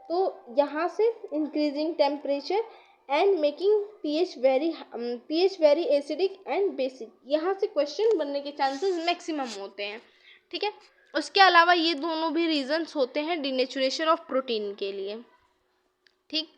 तो यहाँ से increasing temperature and making pH very acidic and basic, यहाँ से क्वेश्चन बनने के चांसेस मैक्सिमम होते हैं, ठीक है। उसके अलावा ये दोनों भी रीजंस होते हैं डिनेचुरेशन ऑफ प्रोटीन के लिए, ठीक।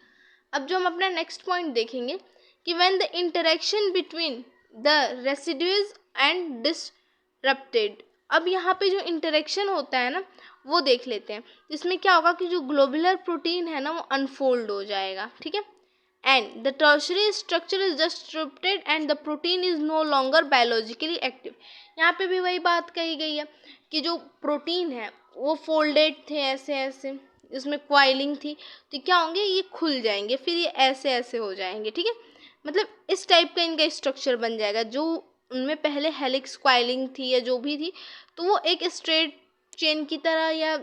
अब जो हम अपना नेक्स्ट पॉइंट देखेंगे कि when the interaction between the residues and disrupted. अब यहाँ पे जो इंटरेक्शन होता है ना वो देख लेते हैं, जिसमें क्या होगा कि जो ग्लोबुलर प्रोटीन है ना वो अनफोल्ड हो जाएगा, ठीक है, and the tertiary structure is disrupted and the protein is no longer biologically active. यहाँ पे भी वही बात कही गई है कि जो प्रोटीन है वो फोल्डेड थे ऐसे ऐसे, इसमें क्वाइलिंग थी, तो क्या होंगे, ये खुल जाएंगे, फिर ये ऐसे ऐसे हो जाएंगे, ठीक है। मतलब इस टाइप का इनका स्ट्रक्चर बन जाएगा। जो उनमें पहले हेलिक्स क्वाइलिंग थी या जो भी थी, तो वो एक स्ट्रेट चेन की तरह या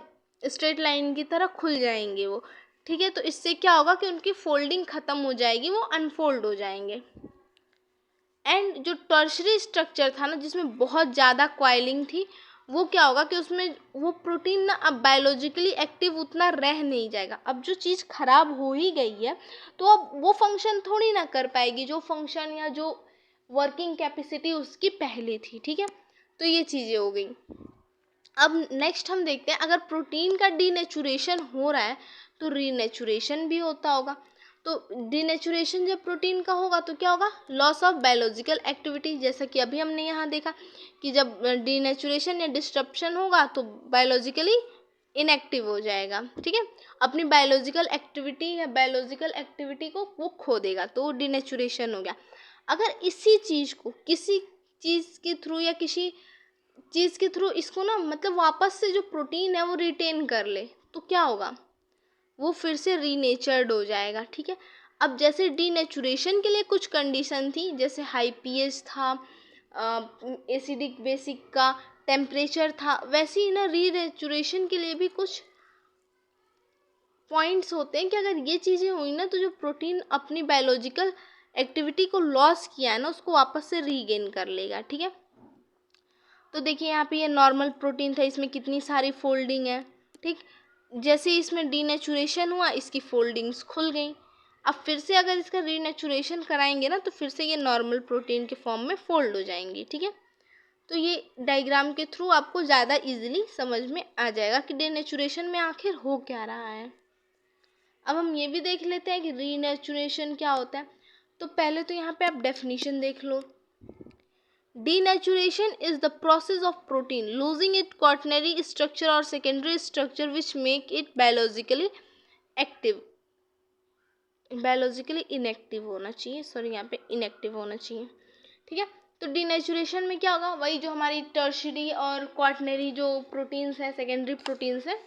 स्ट्रेट लाइन की तरह खुल जाएंगे वो, ठीक है। तो इससे क्या होगा कि उनकी फोल्डिंग ख़त्म हो जाएगी, वो अनफोल्ड हो जाएंगे। एंड जो टर्शरी स्ट्रक्चर था ना जिसमें बहुत ज़्यादा क्वाइलिंग थी, वो क्या होगा कि उसमें वो प्रोटीन ना अब बायोलॉजिकली एक्टिव उतना रह नहीं जाएगा। अब जो चीज़ ख़राब हो ही गई है तो अब वो फंक्शन थोड़ी ना कर पाएगी जो फंक्शन या जो वर्किंग कैपेसिटी उसकी पहले थी, ठीक है। तो ये चीज़ें हो गई। अब नेक्स्ट हम देखते हैं, अगर प्रोटीन का डीनेचुरेशन हो रहा है तो रीनेचुरेशन भी होता होगा। तो डीनेचुरेशन जब प्रोटीन का होगा तो क्या होगा, लॉस ऑफ बायोलॉजिकल एक्टिविटी, जैसा कि अभी हमने यहाँ देखा कि जब डीनेचुरेशन या डिस्ट्रप्शन होगा तो बायोलॉजिकली इनएक्टिव हो जाएगा, ठीक है, अपनी बायोलॉजिकल एक्टिविटी को वो खो देगा, तो डिनेचुरेशन हो गया। अगर इसी चीज़ को किसी चीज़ के थ्रू या किसी चीज़ के थ्रू इसको ना मतलब वापस से जो प्रोटीन है वो रिटेन कर ले, तो क्या होगा, वो फिर से रीनेचर्ड हो जाएगा, ठीक है। अब जैसे डीनेचुरेशन के लिए कुछ कंडीशन थी, जैसे हाई पीएच था, एसिडिक बेसिक का टेम्परेचर था, वैसे ही ना रीनेचुरेशन के लिए भी कुछ पॉइंट्स होते हैं कि अगर ये चीज़ें हुई ना तो जो प्रोटीन अपनी बायोलॉजिकल एक्टिविटी को लॉस किया है ना उसको वापस से रीगेन कर लेगा, ठीक है। तो देखिए यहाँ पे ये नॉर्मल प्रोटीन था, इसमें कितनी सारी फोल्डिंग है, ठीक। जैसे ही इसमें डीनेचुरेशन हुआ इसकी फोल्डिंग्स खुल गई। अब फिर से अगर इसका रीनेचुरेशन कराएंगे ना तो फिर से ये नॉर्मल प्रोटीन के फॉर्म में फोल्ड हो जाएंगी, ठीक है। तो ये डायग्राम के थ्रू आपको ज़्यादा इजीली समझ में आ जाएगा कि डीनेचुरेशन में आखिर हो क्या रहा है। अब हम ये भी देख लेते हैं कि रीनेचुरेशन क्या होता है। तो पहले तो यहाँ पे आप डेफिनेशन देख लो। Denaturation is the process of protein losing its quaternary structure or secondary structure which make it biologically inactive होना चाहिए, सॉरी यहाँ पे inactive होना चाहिए, ठीक है। तो डीनेचुरेशन में क्या होगा, वही जो हमारी टर्शियरी और क्वाटनरी जो प्रोटीन्स हैं, सेकेंडरी प्रोटीन्स हैं,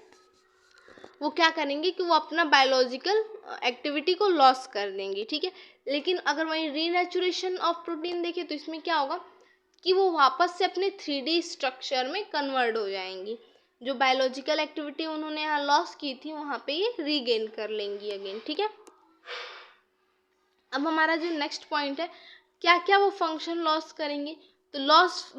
वो क्या करेंगे कि वो अपना बायोलॉजिकल एक्टिविटी को लॉस कर देंगे, ठीक है। लेकिन अगर वही रीनेचुरेशन ऑफ प्रोटीन देखें तो इसमें क्या होगा कि वो वापस से अपने 3D स्ट्रक्चर में कन्वर्ट हो जाएंगी। जो बायोलॉजिकल एक्टिविटी उन्होंने यहाँ लॉस की थी वहाँ पे ये रीगेन कर लेंगी अगेन, ठीक है। अब हमारा जो नेक्स्ट पॉइंट है, क्या क्या वो फंक्शन लॉस करेंगे। तो लॉस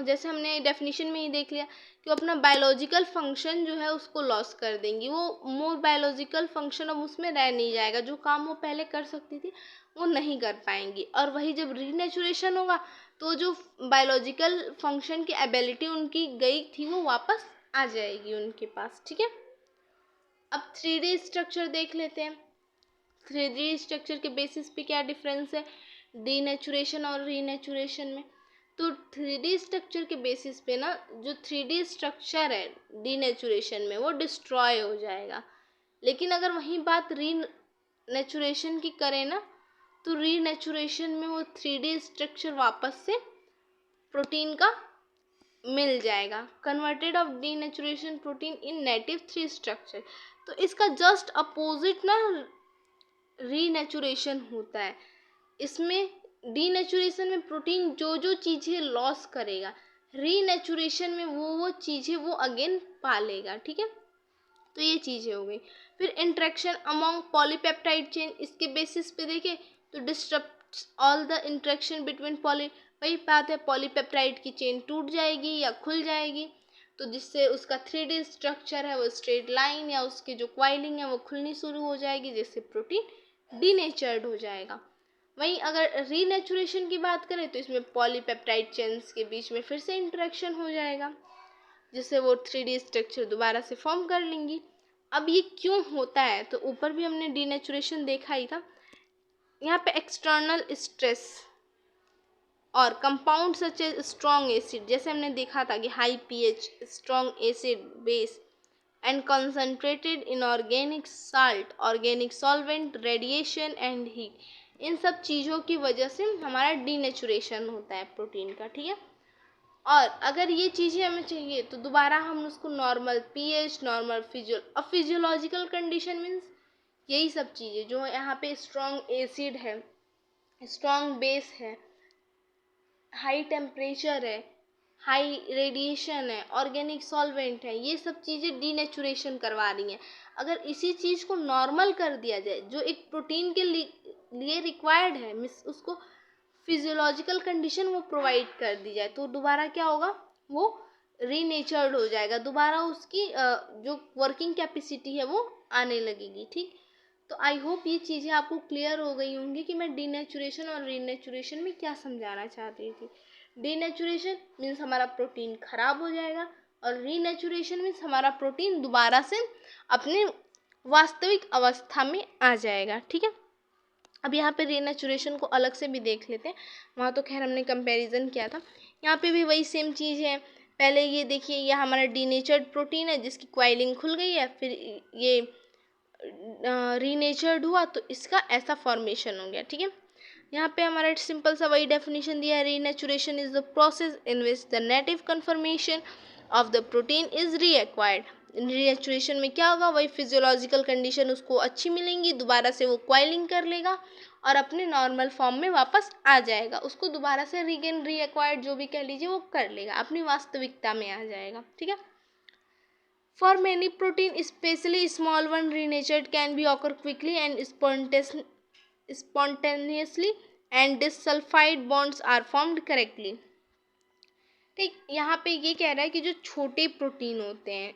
जैसे हमने डेफिनेशन में ही देख लिया कि वो अपना बायोलॉजिकल फंक्शन जो है उसको लॉस कर देंगी। वो मोर बायोलॉजिकल फंक्शन अब उसमें रह नहीं जाएगा, जो काम वो पहले कर सकती थी वो नहीं कर पाएंगी। और वही जब रीनेचुरेशन होगा तो जो बायोलॉजिकल फंक्शन की एबिलिटी उनकी गई थी वो वापस आ जाएगी उनके पास, ठीक है। अब 3D स्ट्रक्चर देख लेते हैं। 3D स्ट्रक्चर के बेसिस पे क्या डिफरेंस है डीनेचुरेशन और रीनेचुरेशन में। तो 3D स्ट्रक्चर के बेसिस पे ना जो 3D स्ट्रक्चर है डीनेचुरेशन में वो डिस्ट्रॉय हो जाएगा। लेकिन अगर वही बात रीनेचुरेशन की करें ना तो रीनेचुरेशन में वो 3D स्ट्रक्चर वापस से प्रोटीन का मिल जाएगा। Converted of denaturation protein in native 3 structure. तो इसका जस्ट अपोजिट ना रीनेचुरेशन होता है। इसमें डीनेचुरेशन में प्रोटीन जो जो चीज़ें लॉस करेगा, रीनेचुरेशन में वो चीज़ें वो अगेन पालेगा, ठीक है। तो ये चीज़ें हो गई। फिर इंटरेक्शन अमॉन्ग पॉलीपेप्टाइड चेन, इसके बेसिस पे देखें तो disturb all the interaction between वही बात है, पॉलीपेप्टाइड की चेन टूट जाएगी या खुल जाएगी, तो जिससे उसका 3D स्ट्रक्चर है वो स्ट्रेट लाइन या उसकी जो क्वाइलिंग है वो खुलनी शुरू हो जाएगी, जिससे प्रोटीन डीनेचर्ड हो जाएगा। वहीं अगर रीनेचुरेशन की बात करें तो इसमें पॉलीपेप्टाइड चेन्स के बीच में फिर से इंटरेक्शन हो जाएगा, जिससे वो 3D स्ट्रक्चर दोबारा से फॉर्म कर लेंगी। अब ये क्यों होता है, तो ऊपर भी हमने डीनेचुरेशन देखा ही था। यहाँ पे एक्सटर्नल स्ट्रेस और compound such a strong acid, जैसे हमने देखा था कि high pH, strong acid base and concentrated inorganic salt, organic solvent, radiation and heat, इन सब चीज़ों की वजह से हमारा डीनेचुरेशन होता है प्रोटीन का, ठीक है। और अगर ये चीज़ें हमें चाहिए तो दोबारा हम उसको normal pH, normal physiological condition means यही सब चीज़ें जो यहाँ पे स्ट्रॉन्ग एसिड है, स्ट्रॉन्ग बेस है, हाई टेम्परेचर है, हाई रेडिएशन है, ऑर्गेनिक सॉल्वेंट है, ये सब चीज़ें डीनेचुरेशन करवा रही हैं। अगर इसी चीज़ को नॉर्मल कर दिया जाए जो एक प्रोटीन के लिए रिक्वायर्ड है, मिस उसको फिजियोलॉजिकल कंडीशन वो प्रोवाइड कर दी जाए, तो दोबारा क्या होगा, वो रीनेचर्ड हो जाएगा, दोबारा उसकी जो वर्किंग कैपेसिटी है वो आने लगेगी, ठीक। तो आई होप ये चीज़ें आपको क्लियर हो गई होंगी कि मैं डीनेचुरेशन और रीनेचुरेशन में क्या समझाना चाहती थी। डीनेचुरेशन मीन्स हमारा प्रोटीन खराब हो जाएगा और रीनेचुरेशन मीन्स हमारा प्रोटीन दोबारा से अपने वास्तविक अवस्था में आ जाएगा, ठीक है। अब यहाँ पे रीनेचुरेशन को अलग से भी देख लेते हैं, वहाँ तो खैर हमने कंपैरिजन किया था, यहाँ पे भी वही सेम चीज़ है। पहले ये देखिए, ये हमारा डीनेचर्ड प्रोटीन है जिसकी क्वाइलिंग खुल गई है, फिर ये रीनेचर्ड हुआ तो इसका ऐसा फॉर्मेशन हो गया। ठीक है, यहाँ पे हमारा सिंपल सा वही डेफिनेशन दिया है, renaturation is the process in which the native conformation of the protein is reacquired. Renaturation में क्या होगा, वही फिजियोलॉजिकल कंडीशन उसको अच्छी मिलेंगी, दोबारा से वो क्वाइलिंग कर लेगा और अपने नॉर्मल फॉर्म में वापस आ जाएगा, उसको दोबारा से रीगेन रीएक्वायर्ड जो भी कह लीजिए वो कर लेगा, अपनी वास्तविकता में आ जाएगा। ठीक है, for many protein, especially small one, renatured can be occur quickly and spontaneously and disulfide bonds are formed correctly। ठीक, यहाँ पे ये कह रहा है कि जो छोटे प्रोटीन होते हैं,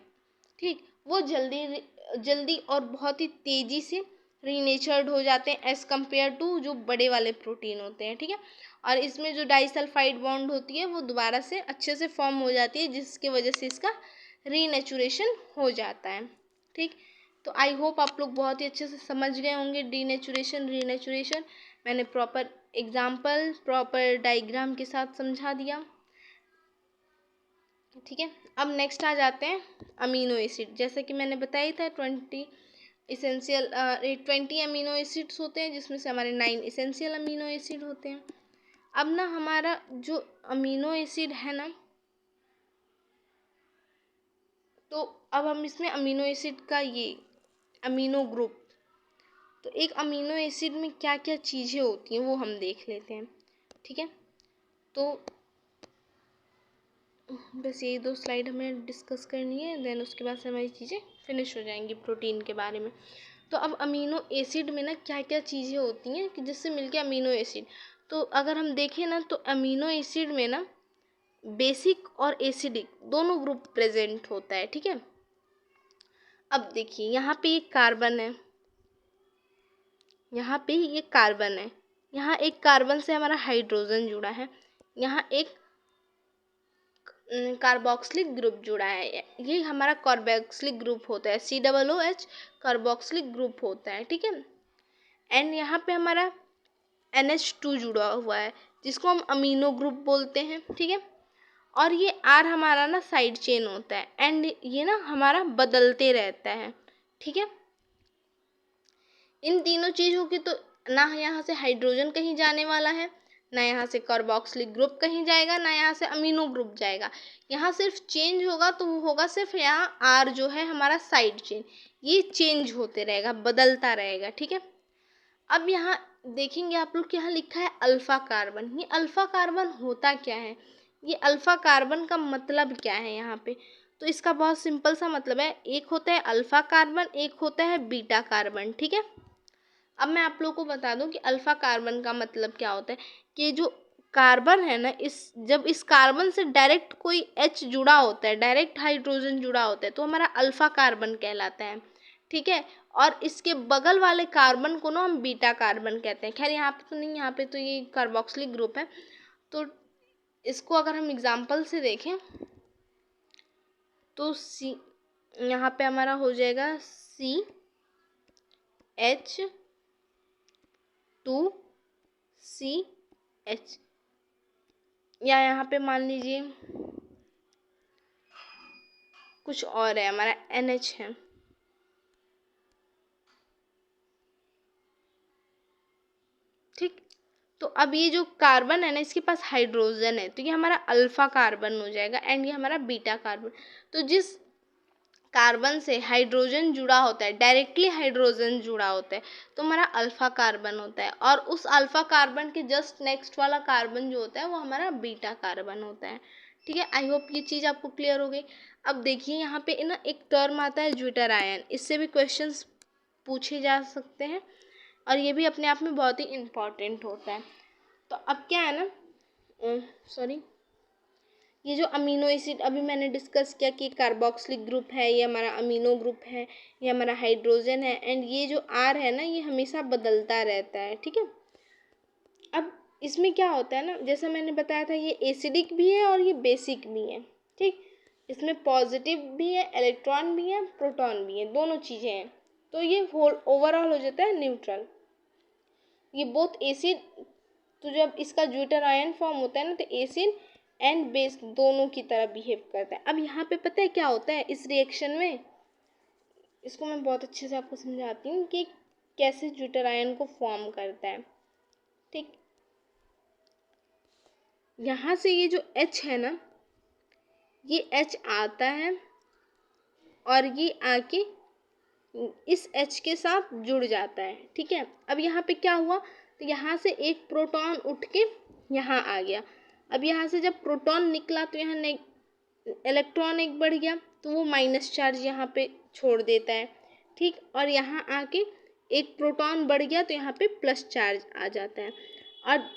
ठीक, वो जल्दी जल्दी और बहुत ही तेज़ी से रीनेचर्ड हो जाते हैं एज़ कम्पेयर टू जो बड़े वाले प्रोटीन होते हैं। ठीक है, और इसमें जो डाइसल्फाइड बॉन्ड होती है वो दोबारा से अच्छे से फॉर्म हो जाती है, जिसकी वजह से इसका रीनेचुरेशन हो जाता है। ठीक, तो आई होप आप लोग बहुत ही अच्छे से समझ गए होंगे डीनेचुरेशन रीनेचुरेशन। मैंने प्रॉपर एग्जाम्पल प्रॉपर डायग्राम के साथ समझा दिया। ठीक है, अब नेक्स्ट आ जाते हैं अमीनो एसिड। जैसा कि मैंने बताया था 20 अमीनो एसिड्स होते हैं, जिसमें से हमारे 9 इसेंशियल अमीनो एसिड होते हैं। अब ना हमारा जो अमीनो एसिड है ना, तो अब हम इसमें अमीनो एसिड का ये अमीनो ग्रुप, तो एक अमीनो एसिड में क्या क्या चीज़ें होती हैं वो हम देख लेते हैं। ठीक है, तो बस ये 2 स्लाइड हमें डिस्कस करनी है, देन उसके बाद से हमारी चीज़ें फिनिश हो जाएंगी प्रोटीन के बारे में। तो अब अमीनो एसिड में ना क्या क्या चीज़ें होती हैं कि जिससे मिलके अमीनो एसिड, तो अगर हम देखें ना तो अमीनो एसिड में ना बेसिक और एसिडिक दोनों ग्रुप प्रेजेंट होता है। ठीक है, अब देखिए यहाँ पे एक कार्बन है, यहाँ पे ये कार्बन है, यहाँ एक कार्बन से हमारा हाइड्रोजन जुड़ा है, यहाँ एक कार्बोक्सिलिक ग्रुप जुड़ा है, ये हमारा कार्बोक्सिलिक ग्रुप होता है, COOH कार्बोक्सिलिक ग्रुप होता है। ठीक है, एंड यहाँ पे हमारा NH2 जुड़ा हुआ है जिसको हम अमीनो ग्रुप बोलते हैं। ठीक है, और ये R हमारा ना साइड चेन होता है, एंड ये ना हमारा बदलते रहता है। ठीक है, इन तीनों चीज़ों की तो ना यहाँ से हाइड्रोजन कहीं जाने वाला है, ना यहाँ से कार्बोक्सिलिक ग्रुप कहीं जाएगा, ना यहाँ से अमीनो ग्रुप जाएगा। यहाँ सिर्फ चेंज होगा तो वो होगा सिर्फ यहाँ R जो है हमारा साइड चेन, ये चेंज होते रहेगा, बदलता रहेगा। ठीक है, अब यहाँ देखेंगे आप लोग, यहाँ लिखा है अल्फ़ा कार्बन। ये अल्फ़ा कार्बन होता क्या है, ये अल्फ़ा कार्बन का मतलब क्या है यहाँ पे, तो इसका बहुत सिंपल सा मतलब है, एक होता है अल्फ़ा कार्बन, एक होता है बीटा कार्बन। ठीक है, अब मैं आप लोगों को बता दूं कि अल्फ़ा कार्बन का मतलब क्या होता है, कि जो कार्बन है ना, जब इस कार्बन से डायरेक्ट कोई H जुड़ा होता है, डायरेक्ट हाइड्रोजन जुड़ा होता है, तो हमारा अल्फ़ा कार्बन कहलाता है। ठीक है, और इसके बगल वाले कार्बन को ना हम बीटा कार्बन कहते हैं। खैर यहाँ पे तो नहीं, यहाँ पे तो ये कार्बोक्सिलिक ग्रुप है, तो इसको अगर हम एग्जाम्पल से देखें तो सी, यहाँ पे हमारा हो जाएगा CH2CH, या यहाँ पे मान लीजिए कुछ और है, हमारा NH है। ठीक, तो अब ये जो कार्बन है ना, इसके पास हाइड्रोजन है, तो ये हमारा अल्फ़ा कार्बन हो जाएगा, एंड ये हमारा बीटा कार्बन। तो जिस कार्बन से हाइड्रोजन जुड़ा होता है, डायरेक्टली हाइड्रोजन जुड़ा होता है, तो हमारा अल्फ़ा कार्बन होता है, और उस अल्फ़ा कार्बन के जस्ट नेक्स्ट वाला कार्बन जो होता है वो हमारा बीटा कार्बन होता है। ठीक है, आई होप ये चीज़ आपको क्लियर हो गई। अब देखिए यहाँ पे ना एक टर्म आता है ज्विटर आयन, इससे भी क्वेश्चंस पूछे जा सकते हैं, और ये भी अपने आप में बहुत ही इम्पॉर्टेंट होता है। तो अब क्या है ना, सॉरी, ये जो अमीनो एसिड अभी मैंने डिस्कस किया कि कार्बोक्सिलिक ग्रुप है, ये हमारा अमीनो ग्रुप है, ये हमारा हाइड्रोजन है, एंड ये जो R है ना, ये हमेशा बदलता रहता है। ठीक है, अब इसमें क्या होता है ना, जैसा मैंने बताया था, ये एसिडिक भी है और ये बेसिक भी है। ठीक, इसमें पॉजिटिव भी है, इलेक्ट्रॉन भी है, प्रोटॉन भी है, दोनों चीज़ें हैं, तो ये होल ओवरऑल हो जाता है न्यूट्रल। ये बोथ एसिड, तो जब इसका ज्विटर आयन फॉर्म होता है ना, तो एसिड एंड बेस दोनों की तरह बिहेव करता है। अब यहाँ पे पता है क्या होता है इस रिएक्शन में, इसको मैं बहुत अच्छे से आपको समझाती हूँ कि कैसे ज्यूटर आयन को फॉर्म करता है। ठीक, यहाँ से ये जो H है ना, ये H आता है और ये आके इस H के साथ जुड़ जाता है। ठीक है, अब यहाँ पे क्या हुआ, तो यहाँ से एक प्रोटॉन उठ के यहाँ आ गया। अब यहाँ से जब प्रोटॉन निकला तो यहाँ इलेक्ट्रॉन एक बढ़ गया, तो वो माइनस चार्ज यहाँ पे छोड़ देता है। ठीक, और यहाँ आके एक प्रोटॉन बढ़ गया तो यहाँ पे प्लस चार्ज आ जाता है। और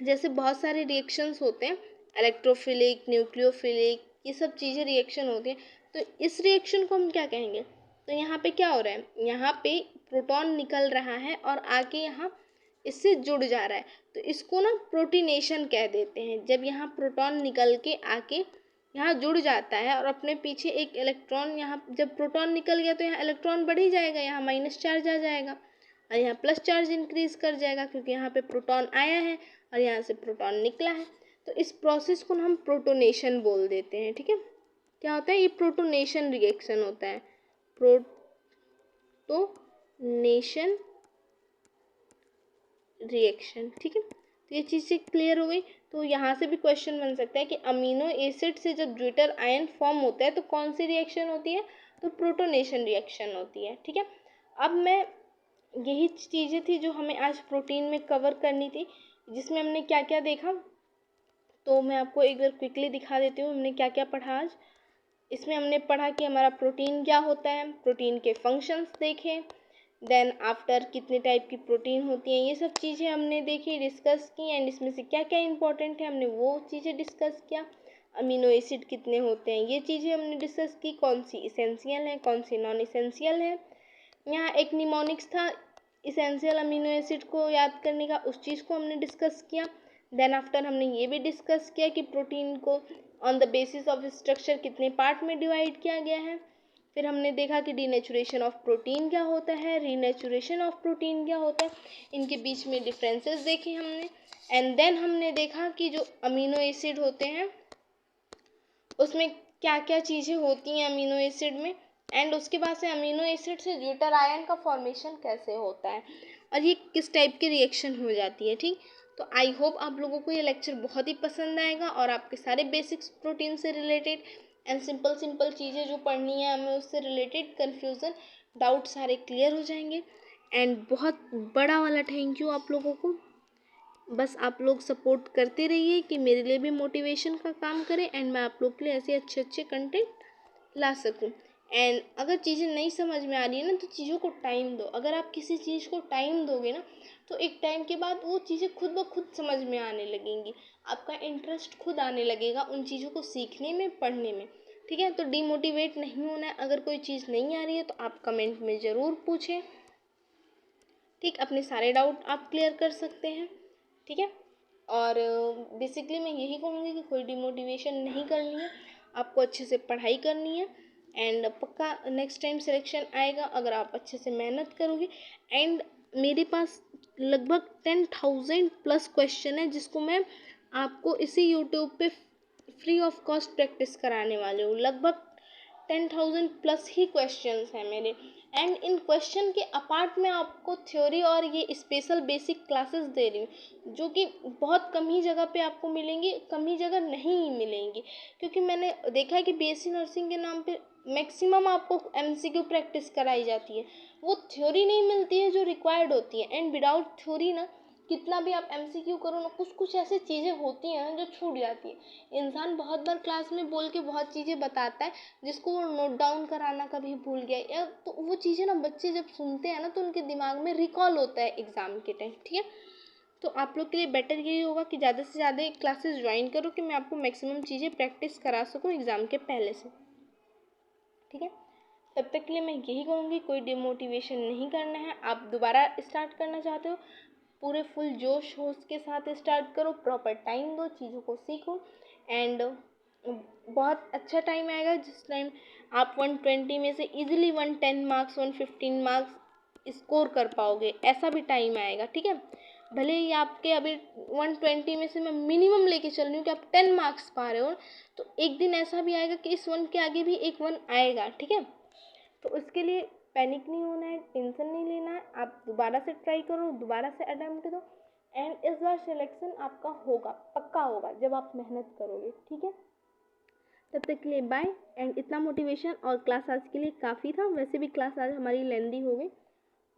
जैसे बहुत सारे रिएक्शंस होते हैं, इलेक्ट्रोफिलिक, न्यूक्लियोफिलिक, ये सब चीज़ें रिएक्शन होती हैं। तो इस रिएक्शन को हम क्या कहेंगे, तो यहाँ पे क्या हो रहा है, यहाँ पे प्रोटॉन निकल रहा है और आके यहाँ इससे जुड़ जा रहा है, तो इसको ना प्रोटीनेशन कह देते हैं। जब यहाँ प्रोटॉन निकल के आके यहाँ जुड़ जाता है और अपने पीछे एक इलेक्ट्रॉन, यहाँ जब प्रोटॉन निकल गया तो यहाँ इलेक्ट्रॉन बढ़ ही जाएगा, यहाँ माइनस चार्ज आ जाएगा और यहाँ प्लस चार्ज इंक्रीज कर जाएगा, क्योंकि यहाँ पे प्रोटॉन आया है और यहाँ से प्रोटॉन निकला है। तो इस प्रोसेस को हम प्रोटोनेशन बोल देते हैं। ठीक है, क्या होता है, ये प्रोटोनेशन रिएक्शन होता है, प्रोटोनेशन रिएक्शन। ठीक है, तो ये चीज़ें क्लियर हो गई। तो यहाँ से भी क्वेश्चन बन सकता है कि अमीनो एसिड से जब ज्यूटर आयन फॉर्म होता है तो कौन सी रिएक्शन होती है, तो प्रोटोनेशन रिएक्शन होती है। ठीक है, अब मैं यही चीज़ें थी जो हमें आज प्रोटीन में कवर करनी थी, जिसमें हमने क्या क्या देखा, तो मैं आपको एक बार क्विकली दिखा देती हूँ हमने क्या क्या पढ़ा आज। इसमें हमने पढ़ा कि हमारा प्रोटीन क्या होता है, प्रोटीन के फंक्शंस देखे, देन आफ्टर कितने टाइप की प्रोटीन होती हैं, ये सब चीज़ें हमने देखी, डिस्कस की, एंड इसमें से क्या क्या इंपॉर्टेंट है हमने वो चीज़ें डिस्कस किया। अमीनो एसिड कितने होते हैं ये चीज़ें हमने डिस्कस की, कौन सी इसेंशियल है कौन सी नॉन इसेंशियल है। यहाँ एक निमोनिक्स था इसेंशियल अमीनो एसिड को याद करने का, उस चीज़ को हमने डिस्कस किया। देन आफ्टर हमने ये भी डिस्कस किया कि प्रोटीन को on the basis of structure कितने पार्ट में डिवाइड किया गया है। फिर हमने देखा कि डीनेचुरेशन ऑफ प्रोटीन क्या होता है, रीनेचुरेशन ऑफ प्रोटीन क्या होता है, इनके बीच में डिफरेंसेस देखे हमने। एंड देन हमने देखा कि जो अमीनो एसिड होते हैं उसमें क्या क्या चीज़ें होती हैं अमीनो एसिड में, एंड उसके बाद से अमीनो एसिड से ज्यूटर आयन का फॉर्मेशन कैसे होता है और ये किस टाइप की रिएक्शन हो जाती है। ठीक, तो आई होप आप लोगों को ये लेक्चर बहुत ही पसंद आएगा और आपके सारे बेसिक्स प्रोटीन से रिलेटेड एंड सिंपल चीज़ें जो पढ़नी है हमें उससे रिलेटेड कन्फ्यूज़न डाउट सारे क्लियर हो जाएंगे। एंड बहुत बड़ा वाला थैंक यू आप लोगों को, बस आप लोग सपोर्ट करते रहिए कि मेरे लिए भी मोटिवेशन का काम करें एंड मैं आप लोग के लिए ऐसे अच्छे कंटेंट ला सकूं। एंड अगर चीज़ें नहीं समझ में आ रही है ना तो चीज़ों को टाइम दो, अगर आप किसी चीज़ को टाइम दोगे ना तो एक टाइम के बाद वो चीज़ें खुद ब खुद समझ में आने लगेंगी, आपका इंटरेस्ट खुद आने लगेगा उन चीज़ों को सीखने में, पढ़ने में। ठीक है, तो डीमोटिवेट नहीं होना है, अगर कोई चीज़ नहीं आ रही है तो आप कमेंट में ज़रूर पूछें। ठीक, अपने सारे डाउट आप क्लियर कर सकते हैं। ठीक है, और बेसिकली मैं यही कहूँगी कि कोई डिमोटिवेशन नहीं करनी है, आपको अच्छे से पढ़ाई करनी है एंड पक्का नेक्स्ट टाइम सिलेक्शन आएगा अगर आप अच्छे से मेहनत करोगे। एंड मेरे पास लगभग 10,000 प्लस क्वेश्चन है जिसको मैं आपको इसी यूट्यूब पे फ्री ऑफ कॉस्ट प्रैक्टिस कराने वाली हूँ। लगभग 10,000 प्लस ही क्वेश्चंस हैं मेरे, एंड इन क्वेश्चन के अपार्ट मैं आपको थ्योरी और ये स्पेशल बेसिक क्लासेस दे रही हूँ जो कि बहुत कम ही जगह पे आपको मिलेंगी, कम ही जगह नहीं मिलेंगी, क्योंकि मैंने देखा है कि बीएससी नर्सिंग के नाम पे मैक्सिमम आपको एमसीक्यू प्रैक्टिस कराई जाती है, वो थ्योरी नहीं मिलती है जो रिक्वायर्ड होती है। एंड विदाउट थ्योरी ना कितना भी आप एमसीक्यू करो ना, कुछ कुछ ऐसी चीज़ें होती हैं ना जो छूट जाती है। इंसान बहुत बार क्लास में बोल के बहुत चीज़ें बताता है जिसको वो नोट डाउन कराना कभी भूल गया, या तो वो चीज़ें ना बच्चे जब सुनते हैं ना तो उनके दिमाग में रिकॉल होता है एग्ज़ाम के टाइम। ठीक है, तो आप लोग के लिए बेटर यही होगा कि ज़्यादा से ज़्यादा क्लासेस ज्वाइन करो कि मैं आपको मैक्सिमम चीज़ें प्रैक्टिस करा सकूँ एग्ज़ाम के पहले से। ठीक है, तब तक के लिए मैं यही कहूँगी कोई डिमोटिवेशन नहीं करना है। आप दोबारा स्टार्ट करना चाहते हो पूरे फुल जोश होश के साथ स्टार्ट करो, प्रॉपर टाइम दो, चीज़ों को सीखो एंड बहुत अच्छा टाइम आएगा जिस टाइम आप 120 में से इजीली 110 मार्क्स 115 मार्क्स स्कोर कर पाओगे, ऐसा भी टाइम आएगा। ठीक है, भले ही आपके अभी 120 में से मैं मिनिमम लेके चल रही हूँ कि आप 10 मार्क्स पा रहे हो, तो एक दिन ऐसा भी आएगा कि इस 1 के आगे भी एक 1 आएगा, ठीक है। तो उसके लिए पैनिक नहीं होना है, टेंशन नहीं लेना है, आप दोबारा से ट्राई करो, दोबारा से अटेम्प्ट दो, एंड इस बार सिलेक्शन आपका होगा, पक्का होगा जब आप मेहनत करोगे, ठीक है। तब तक के लिए बाय। एंड इतना मोटिवेशन और क्लास आज के लिए काफ़ी था, वैसे भी क्लास आज हमारी लेंदी हो गई,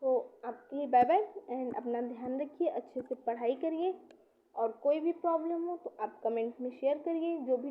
तो आपके लिए बाय बाय। एंड अपना ध्यान रखिए, अच्छे से पढ़ाई करिए, और कोई भी प्रॉब्लम हो तो आप कमेंट में शेयर करिए, जो भी